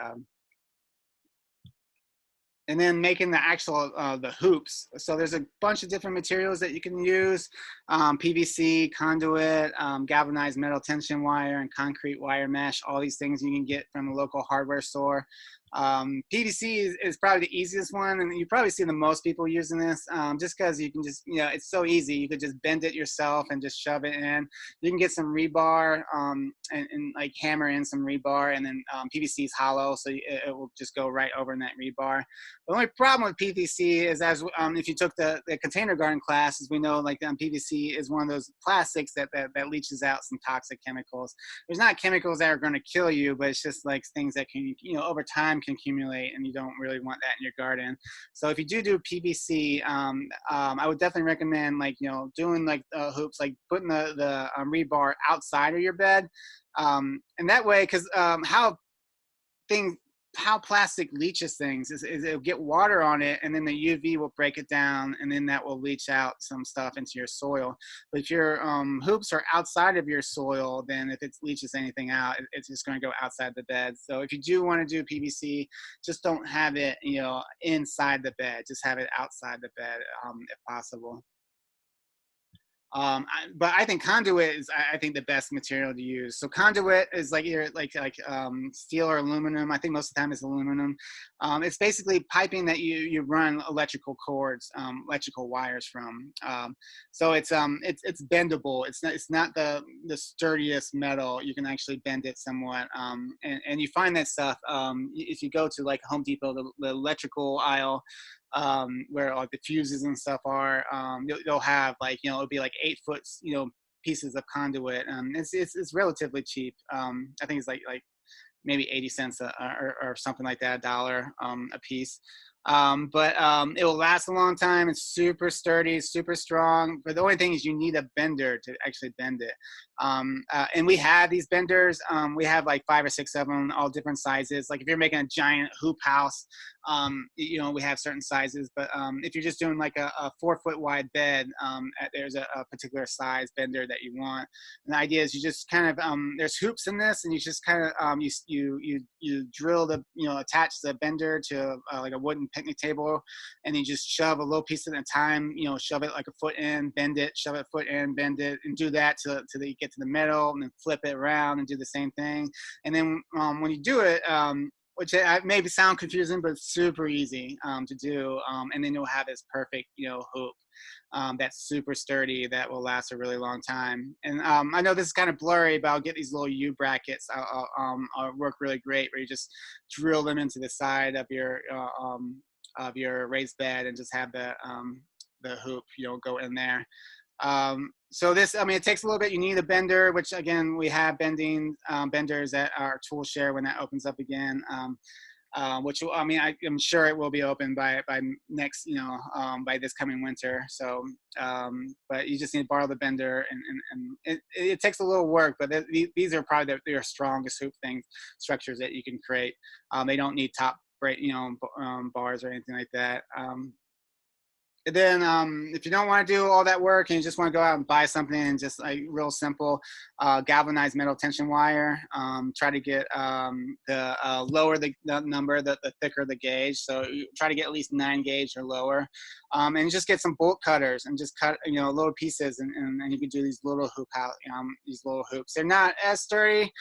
and then making the actual the hoops. So there's a bunch of different materials that you can use: PVC, conduit, galvanized metal tension wire, and concrete wire mesh. All these things you can get from a local hardware store. PVC is probably the easiest one, and you probably see the most people using this, just because you can just, it's so easy. You could just bend it yourself and just shove it in. You can get some rebar and like hammer in some rebar, and then PVC is hollow, so it will just go right over in that rebar. The only problem with PVC is, if you took the container garden class, as we know, like PVC is one of those plastics that leaches out some toxic chemicals. There's not chemicals that are going to kill you, but it's just like things that can, over time can accumulate, and you don't really want that in your garden. So if you do PVC, I would definitely recommend doing like hoops, like putting the rebar outside of your bed, and that way, because how plastic leaches things is it'll get water on it, and then the UV will break it down, and then that will leach out some stuff into your soil. But if your hoops are outside of your soil, then if it leaches anything out, it's just going to go outside the bed. So if you do want to do PVC, just don't have it inside the bed. Just have it outside the bed if possible. But I think conduit is, I think, the best material to use. So conduit is like either steel or aluminum. I think most of the time it's aluminum. It's basically piping that you run electrical cords, electrical wires from. So it's bendable. It's not the sturdiest metal. You can actually bend it somewhat. And you find that stuff if you go to like Home Depot, the electrical aisle, where like the fuses and stuff are. They'll have it'll be like 8-foot pieces of conduit. It's relatively cheap. I think it's like maybe 80 cents or something like that, $1 a piece. But it will last a long time. It's super sturdy, super strong. But the only thing is you need a bender to actually bend it. And we have these benders. We have like 5 or 6 of them, all different sizes. Like if you're making a giant hoop house, we have certain sizes. But if you're just doing like a 4-foot wide bed, there's a particular size bender that you want. And the idea is you just kind of there's hoops in this, and you just kind of you drill attach the bender to like a wooden picnic table, and you just shove a little piece at a time. Shove it like a foot in, bend it, shove it a foot in, bend it, and do that till you get to the middle, and then flip it around and do the same thing. And then when you do it, which maybe sound confusing, but it's super easy to do. And then you'll have this perfect, hoop that's super sturdy, that will last a really long time. And I know this is kind of blurry, but I'll get these little U brackets. I'll work really great, where you just drill them into the side of your raised bed, and just have the hoop, go in there. So this, it takes a little bit. You need a bender, which again, we have benders at our tool share when that opens up again. Which I'm sure it will be open by next, by this coming winter. So, but you just need to borrow the bender, and it takes a little work, but these are probably your strongest hoop structures that you can create. They don't need top bars or anything like that. And then if you don't want to do all that work and you just want to go out and buy something and just like real simple galvanized metal tension wire, try to get the lower the number, the thicker the gauge. So you try to get at least 9 gauge or lower, and just get some bolt cutters and just cut little pieces, and you can do these little these little hoops. They're not as sturdy.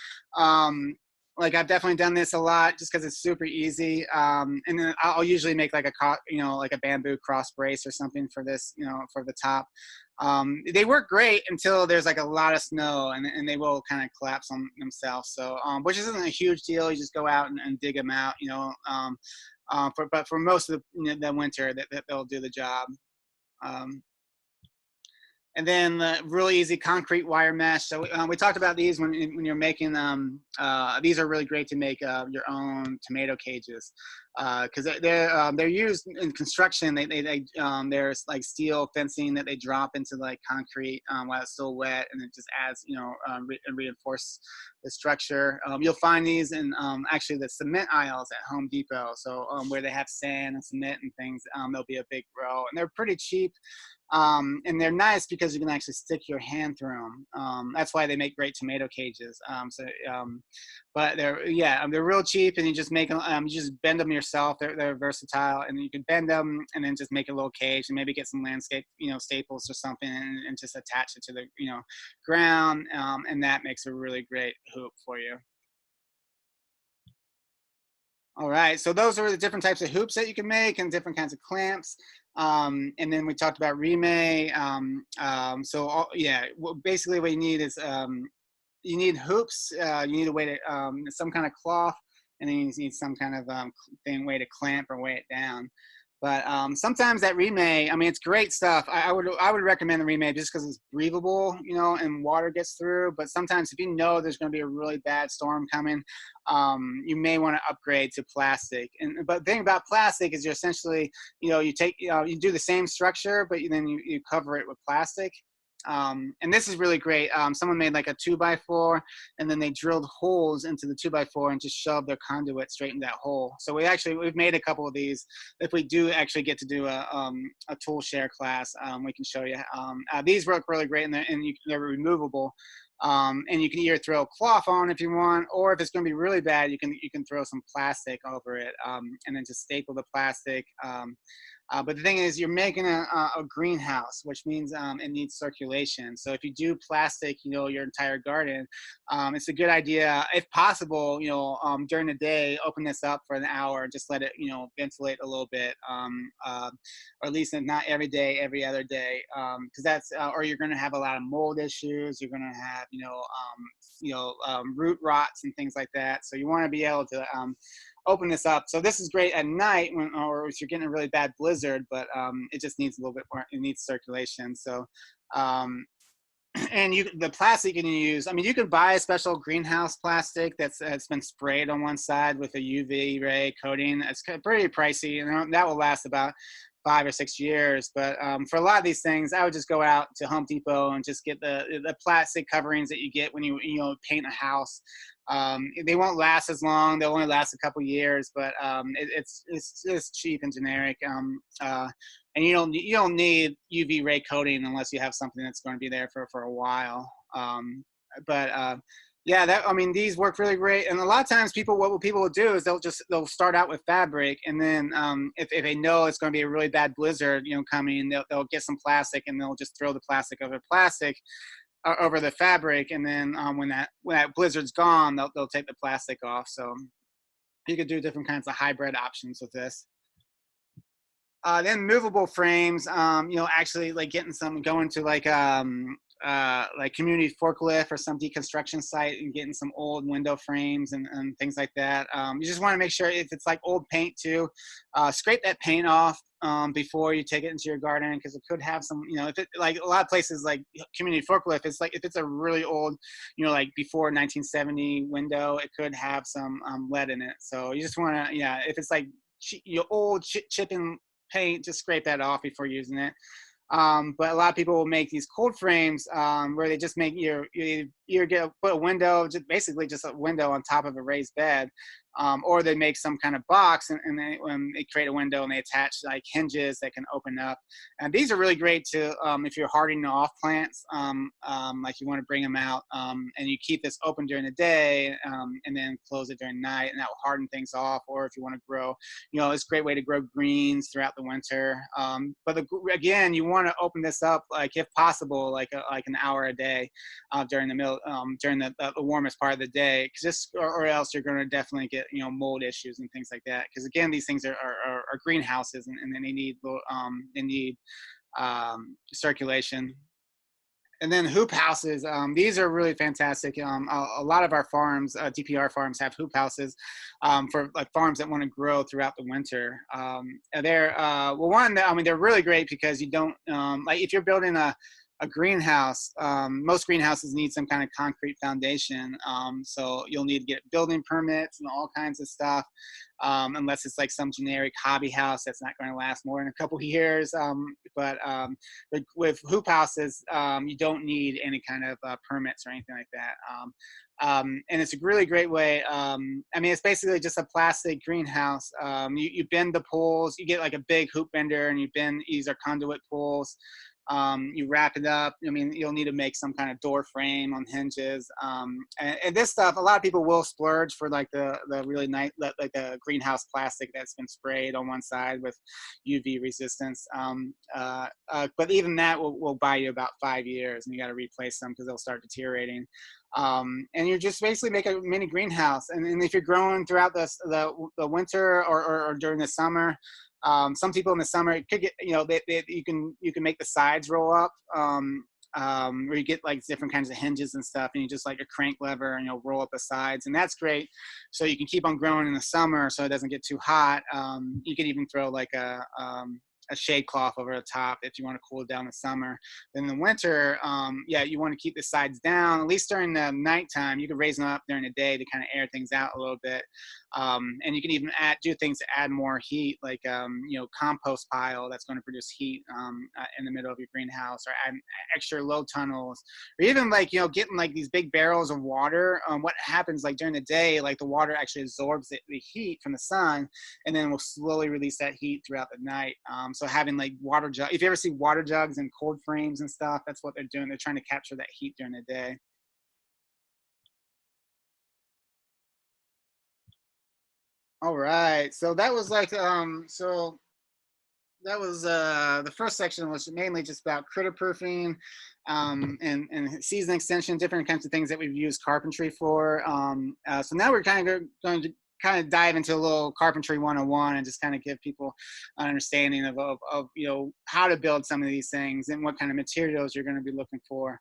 Like I've definitely done this a lot just because it's super easy. And then I'll usually make like like a bamboo cross brace or something for this, for the top. They work great until there's like a lot of snow, and they will kind of collapse on themselves. So, which isn't a huge deal. You just go out and dig them out, but for most of the winter, that they'll do the job. Um, and then the really easy concrete wire mesh. So we talked about these when you're making these are really great to make your own tomato cages, because they're used in construction. There's like steel fencing that they drop into like concrete while it's still wet, and it just adds reinforce the structure. You'll find these in actually the cement aisles at Home Depot. So where they have sand and cement and things, there'll be a big row, and they're pretty cheap. And they're nice because you can actually stick your hand through them. That's why they make great tomato cages. But they're real cheap, and you just make them. You just bend them yourself. They're versatile, and you can bend them and then just make a little cage, and maybe get some landscape, staples or something, and just attach it to the ground, and that makes a really great hoop for you. All right, so those are the different types of hoops that you can make and different kinds of clamps. And then we talked about Reemay. Basically what you need is you need hoops, you need a way to, some kind of cloth, and then you need some kind of way to clamp or weigh it down. But sometimes that Reemay, I mean, it's great stuff. I would recommend the Reemay just because it's breathable, and water gets through. But sometimes if there's going to be a really bad storm coming, you may want to upgrade to plastic. But the thing about plastic is you do the same structure, but then you cover it with plastic. And this is really great. Someone made like a 2x4, and then they drilled holes into the 2x4 and just shoved their conduit straight in that hole. So we've made a couple of these. If we do actually get to do a tool share class, we can show you. These work really great, and they're removable. And you can either throw cloth on if you want, or if it's going to be really bad, you can throw some plastic over it, and then just staple the plastic. But the thing is, you're making a greenhouse, which means it needs circulation. So if you do plastic, your entire garden, it's a good idea, if possible, during the day, open this up for an hour and just let it, ventilate a little bit, or at least not every day, every other day, because or you're going to have a lot of mold issues. You're going to have, root rots and things like that. So you want to be able to open this up. So this is great at night or if you're getting a really bad blizzard, but it just needs a little bit more, it needs circulation. So, and the plastic you can use, I mean, you can buy a special greenhouse plastic that's been sprayed on one side with a UV ray coating. It's pretty pricey, and that will last about 5 or 6 years. But for a lot of these things, I would just go out to Home Depot and just get the plastic coverings that you get when you paint a house. They won't last as long. They'll only last a couple years, but it's just cheap and generic. And you don't need UV ray coating unless you have something that's going to be there for a while. These work really great. And a lot of times what people will do is they'll start out with fabric, and then if they know it's going to be a really bad blizzard, coming, they'll get some plastic, and they'll just throw the plastic over plastic over the fabric. And then when that blizzard's gone, they'll take the plastic off. So you could do different kinds of hybrid options with this. Then movable frames, actually like going to like community forklift or some deconstruction site and getting some old window frames and things like that. You just want to make sure, if it's like old paint too, scrape that paint off before you take it into your garden, because it could have some, if it, like a lot of places like community forklift, it's like if it's a really old, like before 1970 window, it could have some lead in it. So you just want to, if it's like your old chipping paint, just scrape that off before using it. But a lot of people will make these cold frames where they just make your you get put a window, just basically just a window on top of a raised bed, or they make some kind of box, and they create a window and they attach like hinges that can open up. And these are really great to if you're hardening off plants, like you want to bring them out, and you keep this open during the day, and then close it during night, and that will harden things off. Or if you want to grow, it's a great way to grow greens throughout the winter. But again, you want to open this up, like if possible, like an hour a day during the warmest part of the day, or else you're going to definitely get mold issues and things like that. Because again, these things are greenhouses, and then they need circulation. And then hoop houses, these are really fantastic. A lot of our farms, DPR farms, have hoop houses for like farms that want to grow throughout the winter. They're they're really great because you don't like if you're building a greenhouse. Most greenhouses need some kind of concrete foundation, so you'll need to get building permits and all kinds of stuff, unless it's like some generic hobby house that's not going to last more than a couple of years. But with hoop houses, you don't need any kind of permits or anything like that. And it's a really great way. It's basically just a plastic greenhouse. You bend the poles. You get like a big hoop bender, and these are conduit poles. You wrap it up. You'll need to make some kind of door frame on hinges. And this stuff, a lot of people will splurge for like the really nice, like the greenhouse plastic that's been sprayed on one side with UV resistance. But even that will buy you about 5 years, and you got to replace them because they'll start deteriorating. And you just basically make a mini greenhouse. And if you're growing throughout the winter or during the summer, some people in the summer, it could get, you can make the sides roll up, where you get like different kinds of hinges and stuff, and you just like a crank lever and you'll roll up the sides, and that's great. So you can keep on growing in the summer so it doesn't get too hot. You could even throw like a shade cloth over the top if you want to cool it down in the summer. Then in the winter, you want to keep the sides down, at least during the nighttime. You can raise them up during the day to kind of air things out a little bit. And you can even do things to add more heat, like compost pile that's going to produce heat in the middle of your greenhouse, or add extra low tunnels, or even like getting like these big barrels of water. What happens like during the day, like the water actually absorbs the heat from the sun, and then will slowly release that heat throughout the night. So having like water jugs, if you ever see water jugs and cold frames and stuff, that's what they're doing. They're trying to capture that heat during the day. All right, so that was like that was the first section was mainly just about critter proofing, and season extension, different kinds of things that we've used carpentry for. So now we're kind of going to kind of dive into a little carpentry 101 and just kind of give people an understanding of how to build some of these things and what kind of materials you're going to be looking for.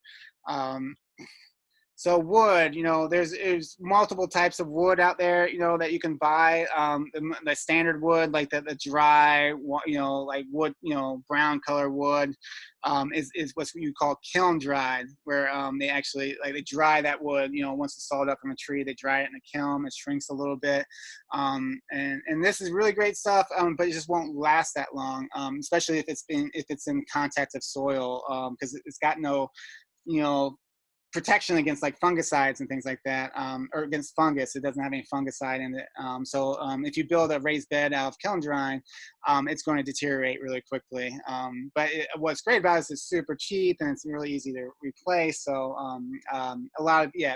So wood, there's multiple types of wood out there, that you can buy. The standard wood, like the dry, like wood, brown color wood, is what you call kiln dried, where they actually they dry that wood. Once it's sawed up from a tree, they dry it in a kiln. It shrinks a little bit, and this is really great stuff. But it just won't last that long, especially if it's in contact of soil, because it's got no, protection against like fungicides and things like that, or against fungus. It doesn't have any fungicide in it. So if you build a raised bed out of kiln drying, it's going to deteriorate really quickly. But what's great about it is it's super cheap and it's really easy to replace. So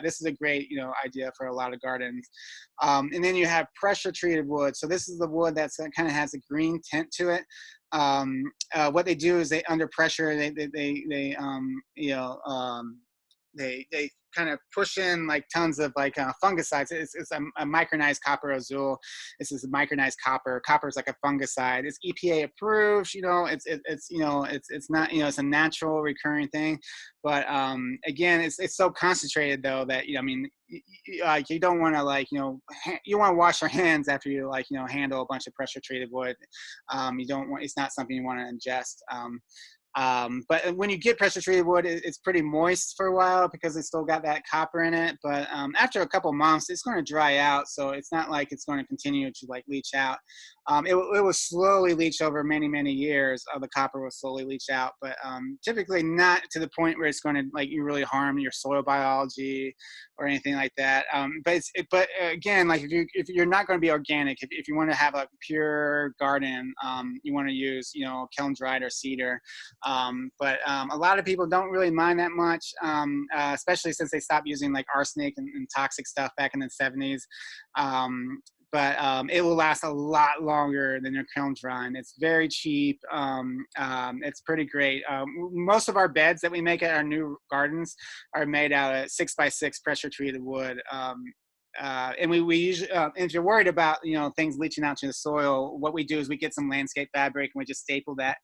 this is a great idea for a lot of gardens. And then you have pressure treated wood. So this is the wood that's kind of has a green tint to it. What they do is they under pressure they kind of push in like tons of like fungicides. It's a micronized copper azul. This is a micronized copper. Copper is like a fungicide. It's EPA approved. It's not, it's a natural recurring thing. But again, it's so concentrated though that you don't want to you want to wash your hands after you handle a bunch of pressure treated wood. It's not something you want to ingest. But when you get pressure treated wood, it's pretty moist for a while because it's still got that copper in it. But after a couple months, it's going to dry out. So it's not like it's going to continue to leach out. it will slowly leach over many, many years. The copper will slowly leach out, but typically not to the point where it's going to like you really harm your soil biology or anything like that. But again, like if you're not going to be organic, if you want to have a pure garden, you want to use kiln dried or cedar. But a lot of people don't really mind that much, especially since they stopped using like arsenic and toxic stuff back in the 70s. But it will last a lot longer than your kiln drying. It's very cheap. It's pretty great. Most of our beds that we make at our new gardens are made out of 6x6 pressure treated wood. And we usually, if you're worried about things leaching out to the soil, what we do is we get some landscape fabric and we just staple that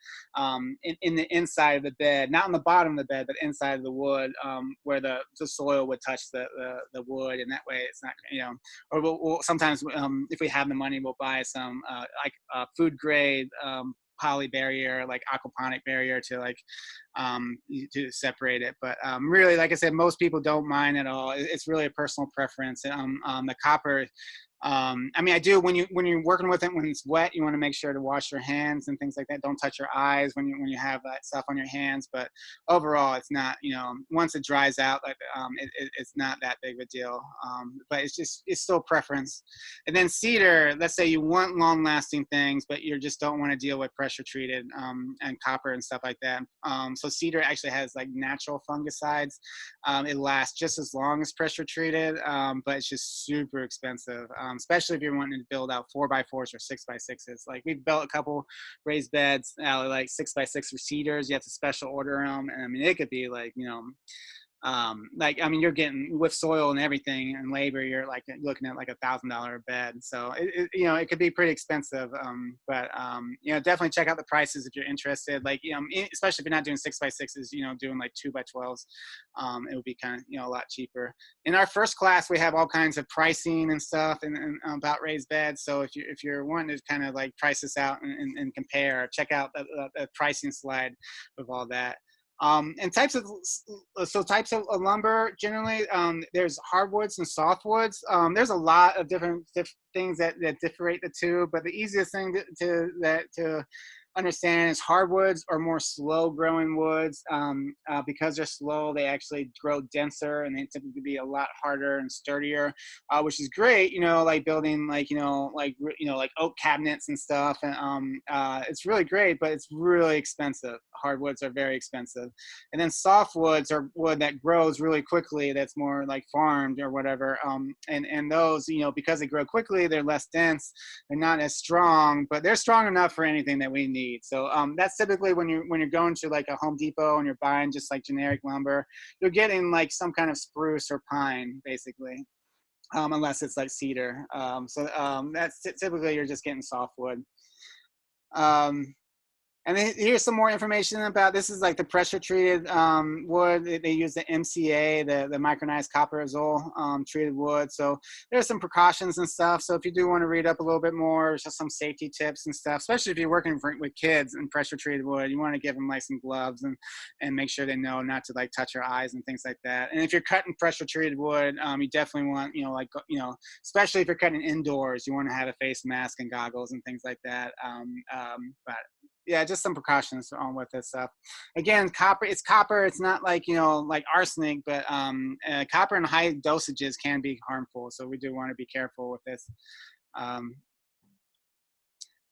in the inside of the bed, not on the bottom of the bed, but inside of the wood, where the soil would touch the wood, and that way it's not Or we'll sometimes if we have the money, we'll buy some like food grade poly barrier, like aquaponic barrier to separate it. But really, like I said, most people don't mind at all. It's really a personal preference. The copper, I mean, I do when you're working with it when it's wet, you want to make sure to wash your hands and things like that. Don't touch your eyes when you have that stuff on your hands. But overall, it's not, once it dries out, like it's not that big of a deal. But it's still preference. And then cedar, let's say you want long lasting things, but you just don't want to deal with pressure treated and copper and stuff like that. So cedar actually has like natural fungicides. It lasts just as long as pressure treated, but it's just super expensive. Especially if you're wanting to build out 4x4s or 6x6s. Like we've built a couple raised beds out of like 6x6 cedars. You have to special order them, and I mean it could be like you're getting with soil and everything and labor, you're like looking at like $1,000 a bed. So it could be pretty expensive. But definitely check out the prices if you're interested. Like, especially if you're not doing 6x6s, doing like 2x12s, it would be kind of, a lot cheaper. In our first class, we have all kinds of pricing and stuff and about raised beds. So if you're wanting to kind of like price this out and compare, check out the pricing slide with all that. And types of lumber generally, there's hardwoods and softwoods. There's a lot of different things that differentiate the two, but the easiest thing to understand is hardwoods are more slow growing woods. Because they're slow, they actually grow denser and they typically be a lot harder and sturdier, which is great, like building like oak cabinets and stuff. And it's really great, but it's really expensive. Hardwoods are very expensive. And then softwoods are wood that grows really quickly, that's more like farmed or whatever. And those, because they grow quickly, they're less dense, they're not as strong, but they're strong enough for anything that we need. So that's typically when you're going to like a Home Depot and you're buying just like generic lumber, you're getting like some kind of spruce or pine basically, unless it's like cedar. That's typically you're just getting softwood. And then here's some more information about this. Is like the pressure treated wood. They use the MCA, the micronized copper azole treated wood. So there's some precautions and stuff. So if you do want to read up a little bit more, just some safety tips and stuff, especially if you're working with kids and pressure treated wood, you want to give them like some gloves and make sure they know not to like touch your eyes and things like that. And if you're cutting pressure treated wood, you definitely want, especially if you're cutting indoors, you want to have a face mask and goggles and things like that. But yeah, just some precautions on with this stuff. Again, copper. It's not like like arsenic, but copper in high dosages can be harmful. So we do want to be careful with this. And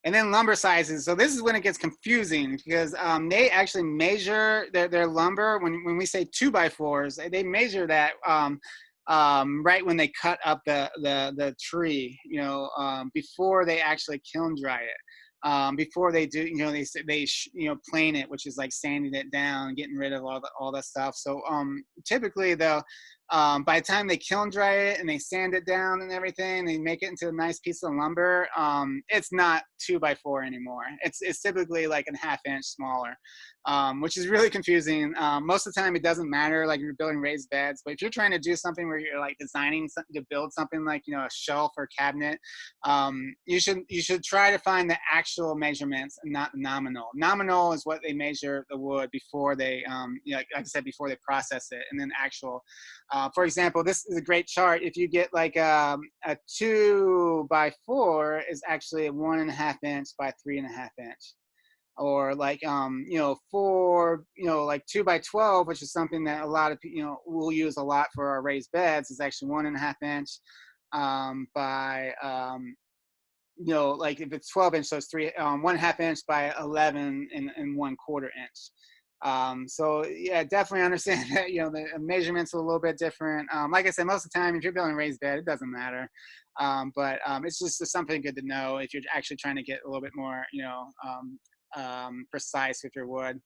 then lumber sizes. So this is when it gets confusing because they actually measure their lumber. When we say 2x4s, they measure that right when they cut up the tree, before they actually kiln dry it. Before they do, they plane it, which is like sanding it down, getting rid of all that stuff. So typically they'll by the time they kiln dry it and they sand it down and everything, they make it into a nice piece of lumber. It's not 2x4 anymore. It's typically like a ½ inch smaller, which is really confusing. Most of the time it doesn't matter, like you're building raised beds, but if you're trying to do something where you're like designing something to build something like a shelf or cabinet, you should try to find the actual measurements and not the nominal. Nominal is what they measure the wood before they like I said, before they process it, and then actual For example, this is a great chart. If you get like a 2x4 is actually a 1.5 inch by 3.5 inch. Or like like 2x12, which is something that a lot of will use a lot for our raised beds, is actually 1.5 inch by like if it's 12 inch, so it's 1.5 inch by 11 and 1/4 inch. So yeah, definitely understand that the measurements are a little bit different. Like I said, most of the time if you're building a raised bed, it doesn't matter. But it's just something good to know if you're actually trying to get a little bit more precise with your wood.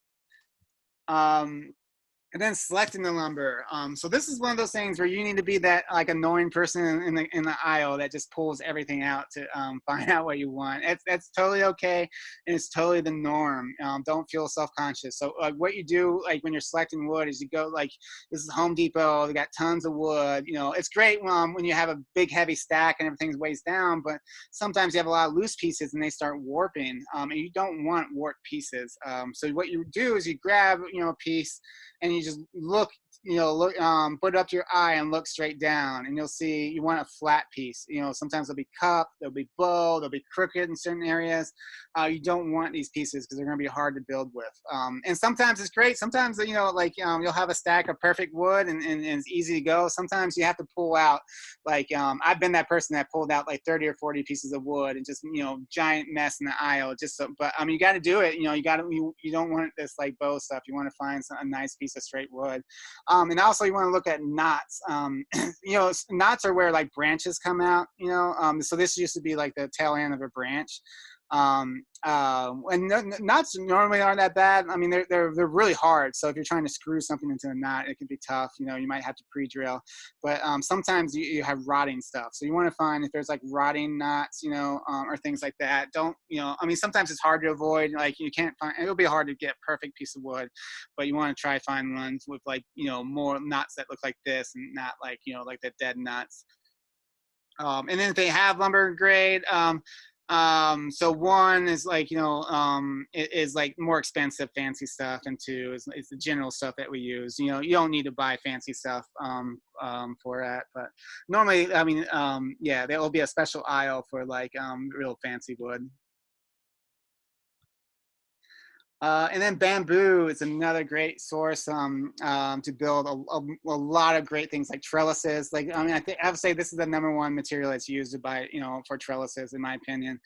And then selecting the lumber. So this is one of those things where you need to be that like annoying person in the aisle that just pulls everything out to find out what you want. That's totally okay, and it's totally the norm. Don't feel self-conscious. So what you do like when you're selecting wood is you go like, this is Home Depot. They got tons of wood. It's great when you have a big heavy stack and everything's weighs down, but sometimes you have a lot of loose pieces and they start warping, and you don't want warped pieces. So what you do is you grab a piece and you just look, put it up to your eye and look straight down, and you'll see you want a flat piece. Sometimes they'll be cupped, they'll be bow, they'll be crooked in certain areas. You don't want these pieces because they're going to be hard to build with. And sometimes it's great. Sometimes you'll have a stack of perfect wood and it's easy to go. Sometimes you have to pull out I've been that person that pulled out like 30 or 40 pieces of wood and just giant mess in the aisle but you got to do it. You don't want this like bow stuff. You want to find a nice piece of straight wood. And also you want to look at knots. Knots are where like branches come out, so this used to be like the tail end of a branch. And knots normally aren't that bad. I mean, they're really hard. So if you're trying to screw something into a knot, it can be tough. You might have to pre-drill. But sometimes you have rotting stuff. So you want to find if there's like rotting knots, or things like that. Sometimes it's hard to avoid. Like you can't find. It'll be hard to get a perfect piece of wood, but you want to try find ones with like more knots that look like this and not like like the dead knots. And then if they have lumber grade. So one is like it is like more expensive fancy stuff, and two is the general stuff that we use. You don't need to buy fancy stuff for that, but normally yeah, there will be a special aisle for like real fancy wood. And then bamboo is another great source to build a lot of great things like trellises. I would say this is the #1 material that's used by for trellises, in my opinion.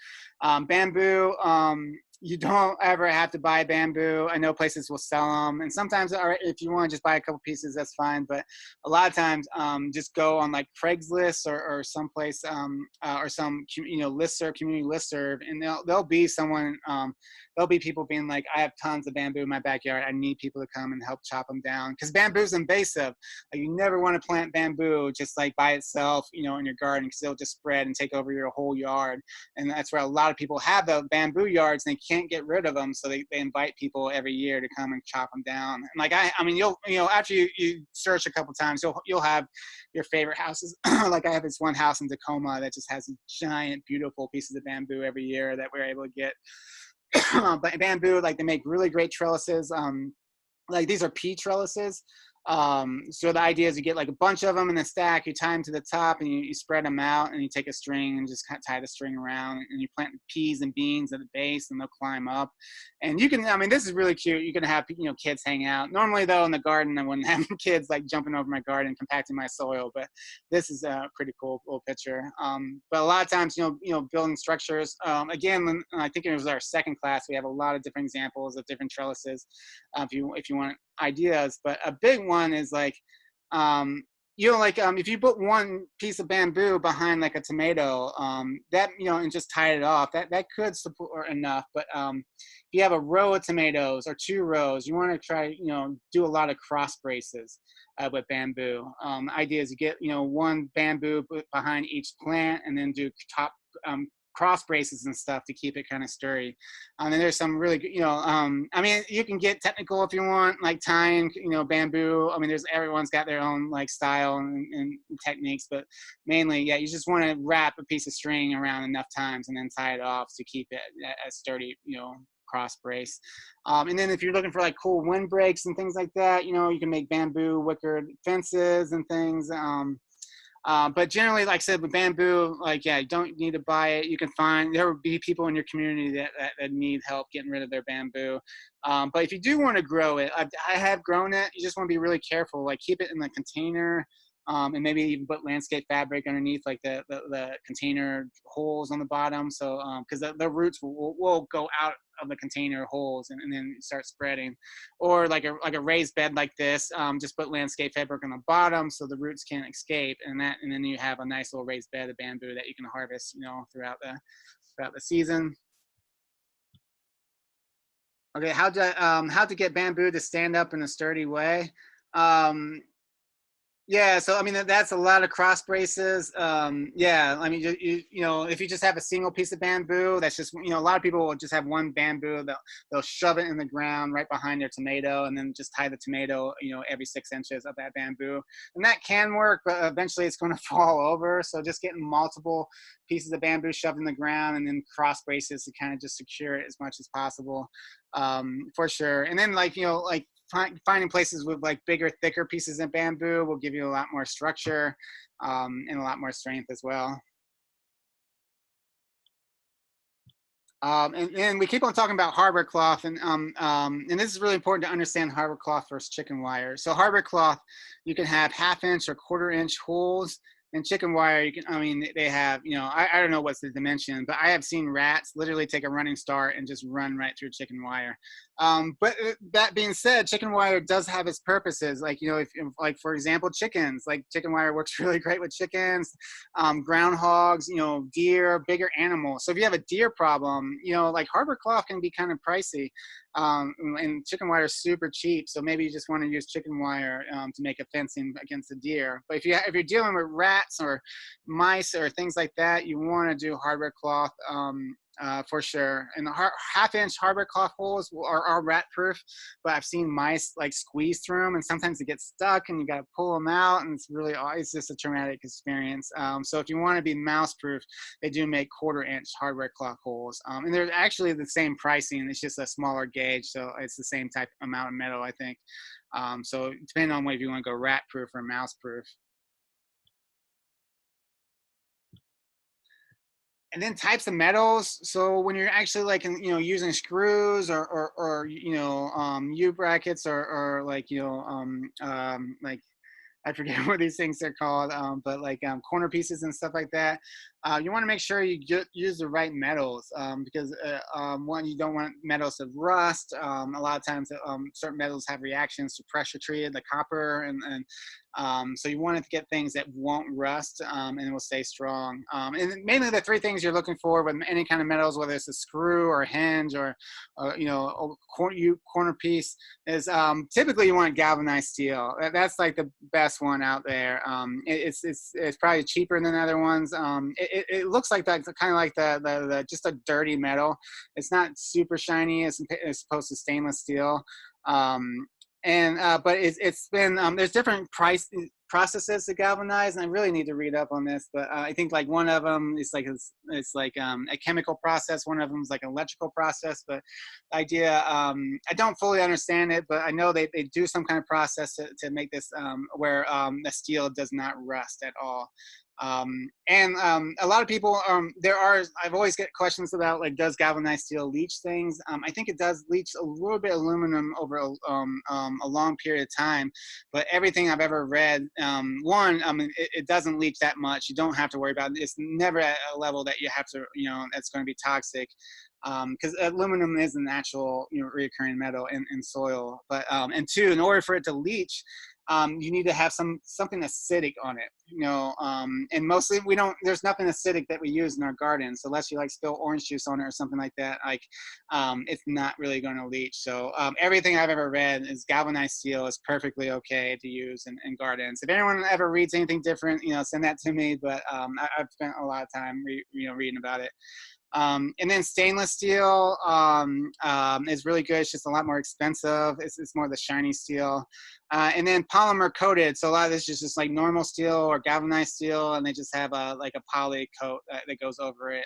Bamboo. You don't ever have to buy bamboo. I know places will sell them, and sometimes if you want to just buy a couple pieces, that's fine. But a lot of times, just go on like Craigslist or someplace or some listserv, community listserv, and there'll be someone. There'll be people being like, I have tons of bamboo in my backyard. I need people to come and help chop them down, because bamboo is invasive. You never want to plant bamboo just like by itself, in your garden, because it'll just spread and take over your whole yard. And that's where a lot of people have the bamboo yards and they can't get rid of them, so they invite people every year to come and chop them down. And like you'll after you search a couple times, you'll have your favorite houses. Like I have this one house in Tacoma that just has giant, beautiful pieces of bamboo every year that we're able to get. But bamboo, like they make really great trellises. Like these are pea trellises. So the idea is you get like a bunch of them in a stack, you tie them to the top, and you spread them out, and you take a string and just tie the string around, and you plant peas and beans at the base, and they'll climb up. And you can, this is really cute. You can have kids hang out. Normally though in the garden, I wouldn't have kids like jumping over my garden, compacting my soil. But this is a pretty cool little picture. But a lot of times, building structures. Again, I think it was our second class. We have a lot of different examples of different trellises. If you want ideas, but a big one is like if you put one piece of bamboo behind like a tomato, that and just tie it off, that could support enough. But if you have a row of tomatoes or 2 rows, you want to try do a lot of cross braces with bamboo. The idea is you get one bamboo behind each plant, and then do top cross braces and stuff to keep it kind of sturdy. And there's some really good, you can get technical if you want, like tying, bamboo. Everyone's got their own like style and techniques, but mainly, yeah, you just want to wrap a piece of string around enough times and then tie it off to keep it as sturdy, cross brace. And then if you're looking for like cool windbreaks and things like that, you know, you can make bamboo wicker fences and things. But generally, like I said, with bamboo, like, yeah, you don't need to buy it. You can find, there will be people in your community that need help getting rid of their bamboo. But if you do want to grow it, I have grown it. You just want to be really careful. Like, keep it in the container, and maybe even put landscape fabric underneath, like the container holes on the bottom. So, because the roots will go out of the container holes and then start spreading. Or like a raised bed like this, just put landscape fabric on the bottom so the roots can't escape, and then you have a nice little raised bed of bamboo that you can harvest, you know, throughout the season. Okay, how to get bamboo to stand up in a sturdy way. Um, Yeah, so I mean that's a lot of cross braces. Yeah, I mean you know, if you just have a single piece of bamboo, that's just, you know, a lot of people will just have one bamboo. They'll shove it in the ground right behind their tomato, and then just tie the tomato, you know, every 6 inches of that bamboo, and that can work, but eventually it's going to fall over. So just getting multiple pieces of bamboo shoved in the ground and then cross braces to kind of just secure it as much as possible, for sure. And then, like, you know, like finding places with like bigger, thicker pieces of bamboo will give you a lot more structure, and a lot more strength as well. And we keep on talking about hardware cloth, and this is really important to understand hardware cloth versus chicken wire. So hardware cloth, you can have 1/2 inch or 1/4 inch holes. And chicken wire, you can, I mean, they have, you know, I don't know what's the dimension, but I have seen rats literally take a running start and just run right through chicken wire. But that being said, chicken wire does have its purposes. Like, you know, if like, for example, chickens, like chicken wire works really great with chickens, groundhogs, you know, deer, bigger animals. So if you have a deer problem, you know, like hardware cloth can be kind of pricey. And chicken wire is super cheap, so maybe you just want to use chicken wire, to make a fencing against a deer. But if you're dealing with rats or mice or things like that, you want to do hardware cloth, for sure. And the 1/2 inch hardware cloth holes are rat proof, but I've seen mice like squeeze through them, and sometimes they get stuck, and you got to pull them out, and it's just a traumatic experience. So if you want to be mouse proof, they do make 1/4 inch hardware cloth holes, and they're actually the same pricing. It's just a smaller gauge, so it's the same type amount of metal, I think. So depending on whether you want to go rat proof or mouse proof. And then types of metals. So when you're actually like, you know, using screws or you know, U brackets or like, you know, like, I forget what these things are called, but like, corner pieces and stuff like that. You want to make sure you use the right metals, because one, you don't want metals to rust. A lot of times, certain metals have reactions to pressure treated, like copper, and so you want to get things that won't rust, and will stay strong. And mainly the 3 things you're looking for with any kind of metals, whether it's a screw or a hinge or you know, corner piece, is, typically you want galvanized steel. That's like the best one out there. It's probably cheaper than other ones. It looks like that, kind of like the just a dirty metal. It's not super shiny as opposed to stainless steel. And But it's been, there's different processes to galvanize, and I really need to read up on this, but I think like one of them is like it's like, a chemical process. One of them is like an electrical process. But the idea, I don't fully understand it, but I know they do some kind of process to make this, where, the steel does not rust at all. And a lot of people, I've always get questions about, like, does galvanized steel leach things? I think it does leach a little bit of aluminum over a long period of time, but everything I've ever read, one, I mean, it doesn't leach that much. You don't have to worry about it. It's never at a level that you have to, you know, that's going to be toxic. Because aluminum is a natural, you know, recurring metal in soil. But and two, in order for it to leach, you need to have something acidic on it, you know. And mostly we don't. There's nothing acidic that we use in our gardens, so unless you like spill orange juice on it or something like that. Like, it's not really going to leach. So everything I've ever read is galvanized steel is perfectly okay to use in gardens. If anyone ever reads anything different, you know, send that to me. But I've spent a lot of time, reading about it. And then stainless steel is really good. It's just a lot more expensive. It's more the shiny steel. And then polymer coated. So a lot of this is just like normal steel or galvanized steel, and they just have like a poly coat that goes over it.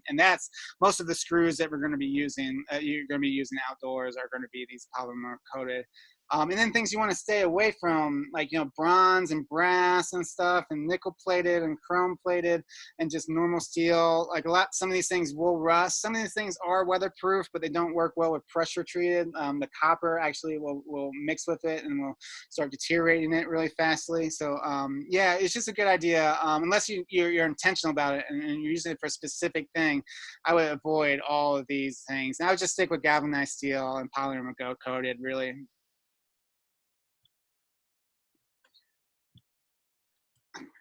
And that's most of the screws that we're going to be using. You're going to be using outdoors are going to be these polymer coated. And then things you want to stay away from, like, bronze and brass and stuff, and nickel plated and chrome plated, and just normal steel. Like some of these things will rust. Some of these things are weatherproof, but they don't work well with pressure treated. The copper actually will mix with it and will start deteriorating it really fastly. So yeah, it's just a good idea. Unless you're intentional about it and you're using it for a specific thing, I would avoid all of these things. And I would just stick with galvanized steel and polymer coated, really.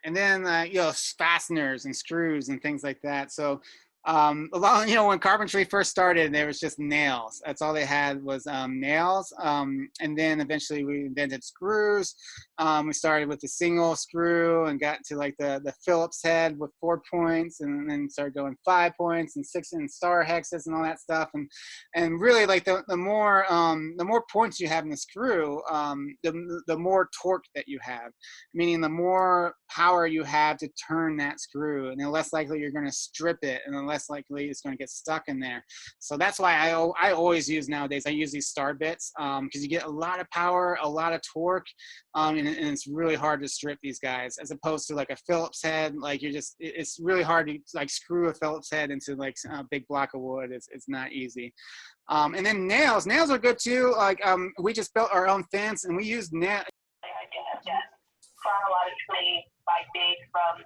And then fasteners and screws and things like that. So when carpentry first started, there was just nails. That's all they had was nails. And then eventually we invented screws. We started with the single screw and got to like the Phillips head with 4 points, and then started going 5 points and 6 and star hexes and all that stuff. And really, like the more points you have in the screw, the more torque that you have, meaning the more power you have to turn that screw, and the less likely you're going to strip it, and the less likely it's going to get stuck in there. So that's why I always use nowadays, I use these star bits, because you get a lot of power, a lot of torque, and it's really hard to strip these guys, as opposed to like a Phillips head. Like it's really hard to like screw a Phillips head into like a big block of wood. It's not easy. And then nails are good too. Like we just built our own fence, and we used nails. Chronologically by date from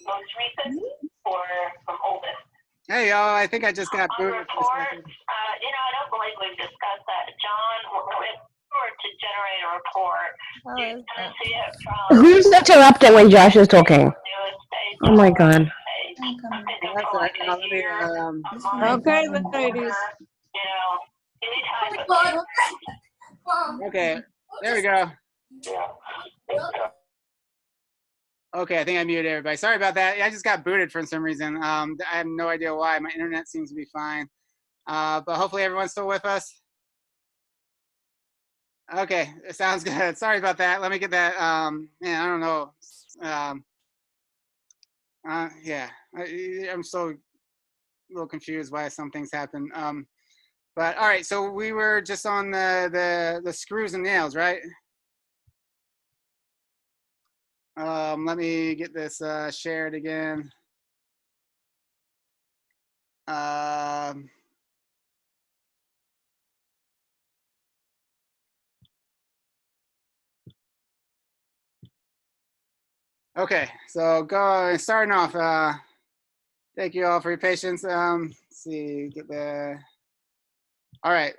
most recent or from oldest. Hey y'all, I think I just got booted. Report, I don't believe we've discussed that. John, to generate a report, you can see it from Who's interrupting when Josh is talking? Oh my God. Okay, ladies. Okay, there we go. Okay, I think I muted everybody. Sorry about that. I just got booted for some reason. I have no idea why. My internet seems to be fine. But hopefully everyone's still with us. Okay, it sounds good. Sorry about that. Let me get that. Man, I don't know. Yeah, I'm so a little confused why some things happen. But all right, so we were just on the screws and nails, right? Let me get this shared again. Okay, so starting off. Thank you all for your patience. Let's see, get the. All right,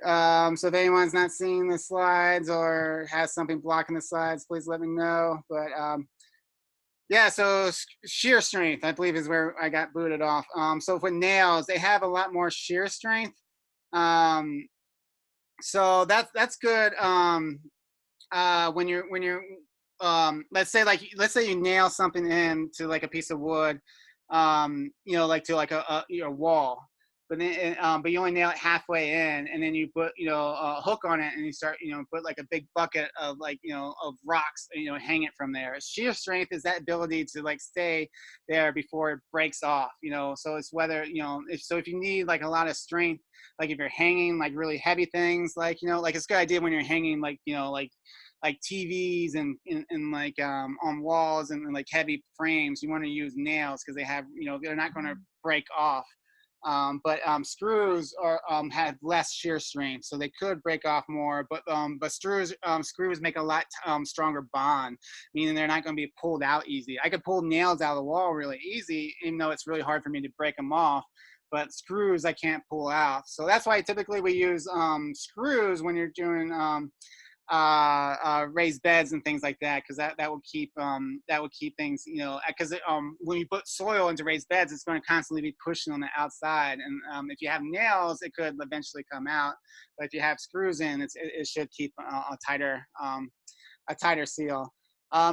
so if anyone's not seeing the slides or has something blocking the slides, please let me know. But yeah, so shear strength, I believe, is where I got booted off. So with nails, they have a lot more shear strength. So that's good. When you're let's say you nail something into like a piece of wood, like to like a wall, but then but you only nail it halfway in, and then you put a hook on it, and you start put like a big bucket of of rocks, hang it from there. Shear strength is that ability to like stay there before it breaks off. So it's whether if you need like a lot of strength, like if you're hanging like really heavy things, like it's a good idea when you're hanging like TVs and like on walls and like heavy frames. You want to use nails because they have they're not going to break off. But screws have less shear strength, so they could break off more. But screws make a lot stronger bond, meaning they're not going to be pulled out easy. I could pull nails out of the wall really easy, even though it's really hard for me to break them off. But screws I can't pull out. So that's why typically we use screws when you're doing raised beds and things like that, because that will keep things, because when you put soil into raised beds, it's going to constantly be pushing on the outside, and if you have nails, it could eventually come out, but if you have screws in, it should keep a tighter seal.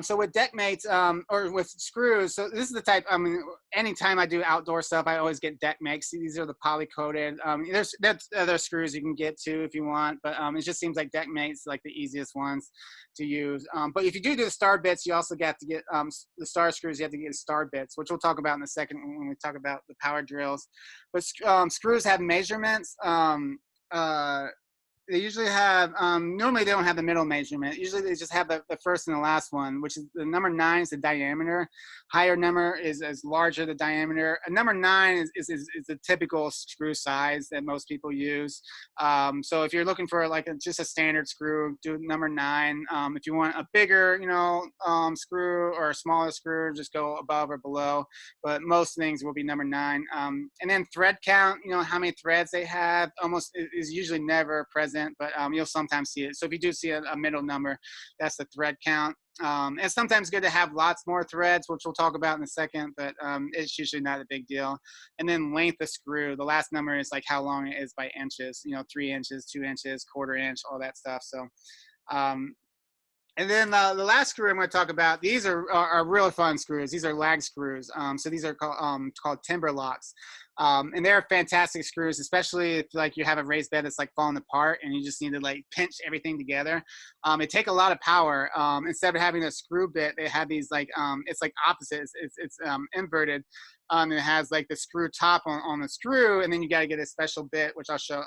So with deck mates or with screws, so this is the type, I mean, anytime I do outdoor stuff, I always get deck mates. These are the poly-coated. There's other screws you can get too if you want, but it just seems like deck mates like the easiest ones to use. But if you do the star bits, you also got to get the star screws, you have to get star bits, which we'll talk about in a second when we talk about the power drills. But screws have measurements. They usually have, normally they don't have the middle measurement. Usually they just have the first and the last one, which is the number 9 is the diameter. Higher number is larger the diameter. A number 9 is the typical screw size that most people use. So if you're looking for like just a standard screw, do number 9. If you want a bigger, screw or a smaller screw, just go above or below. But most things will be number 9. And then thread count, how many threads they have, almost is usually never present. But you'll sometimes see it. So if you do see a middle number, that's the thread count. And sometimes good to have lots more threads, which we'll talk about in a second, but it's usually not a big deal. And then length of screw, the last number is like how long it is by inches, 3 inches, 2 inches, 1/4 inch, all that stuff. So and then the last screw I'm going to talk about, these are really fun screws. These are lag screws. So these are called timber locks. And they're fantastic screws, especially if like you have a raised bed that's like falling apart and you just need to like pinch everything together. It take a lot of power. Instead of having a screw bit, they have these like, it's like opposite. It's inverted. It has like the screw top on the screw, and then you got to get a special bit, which I'll show,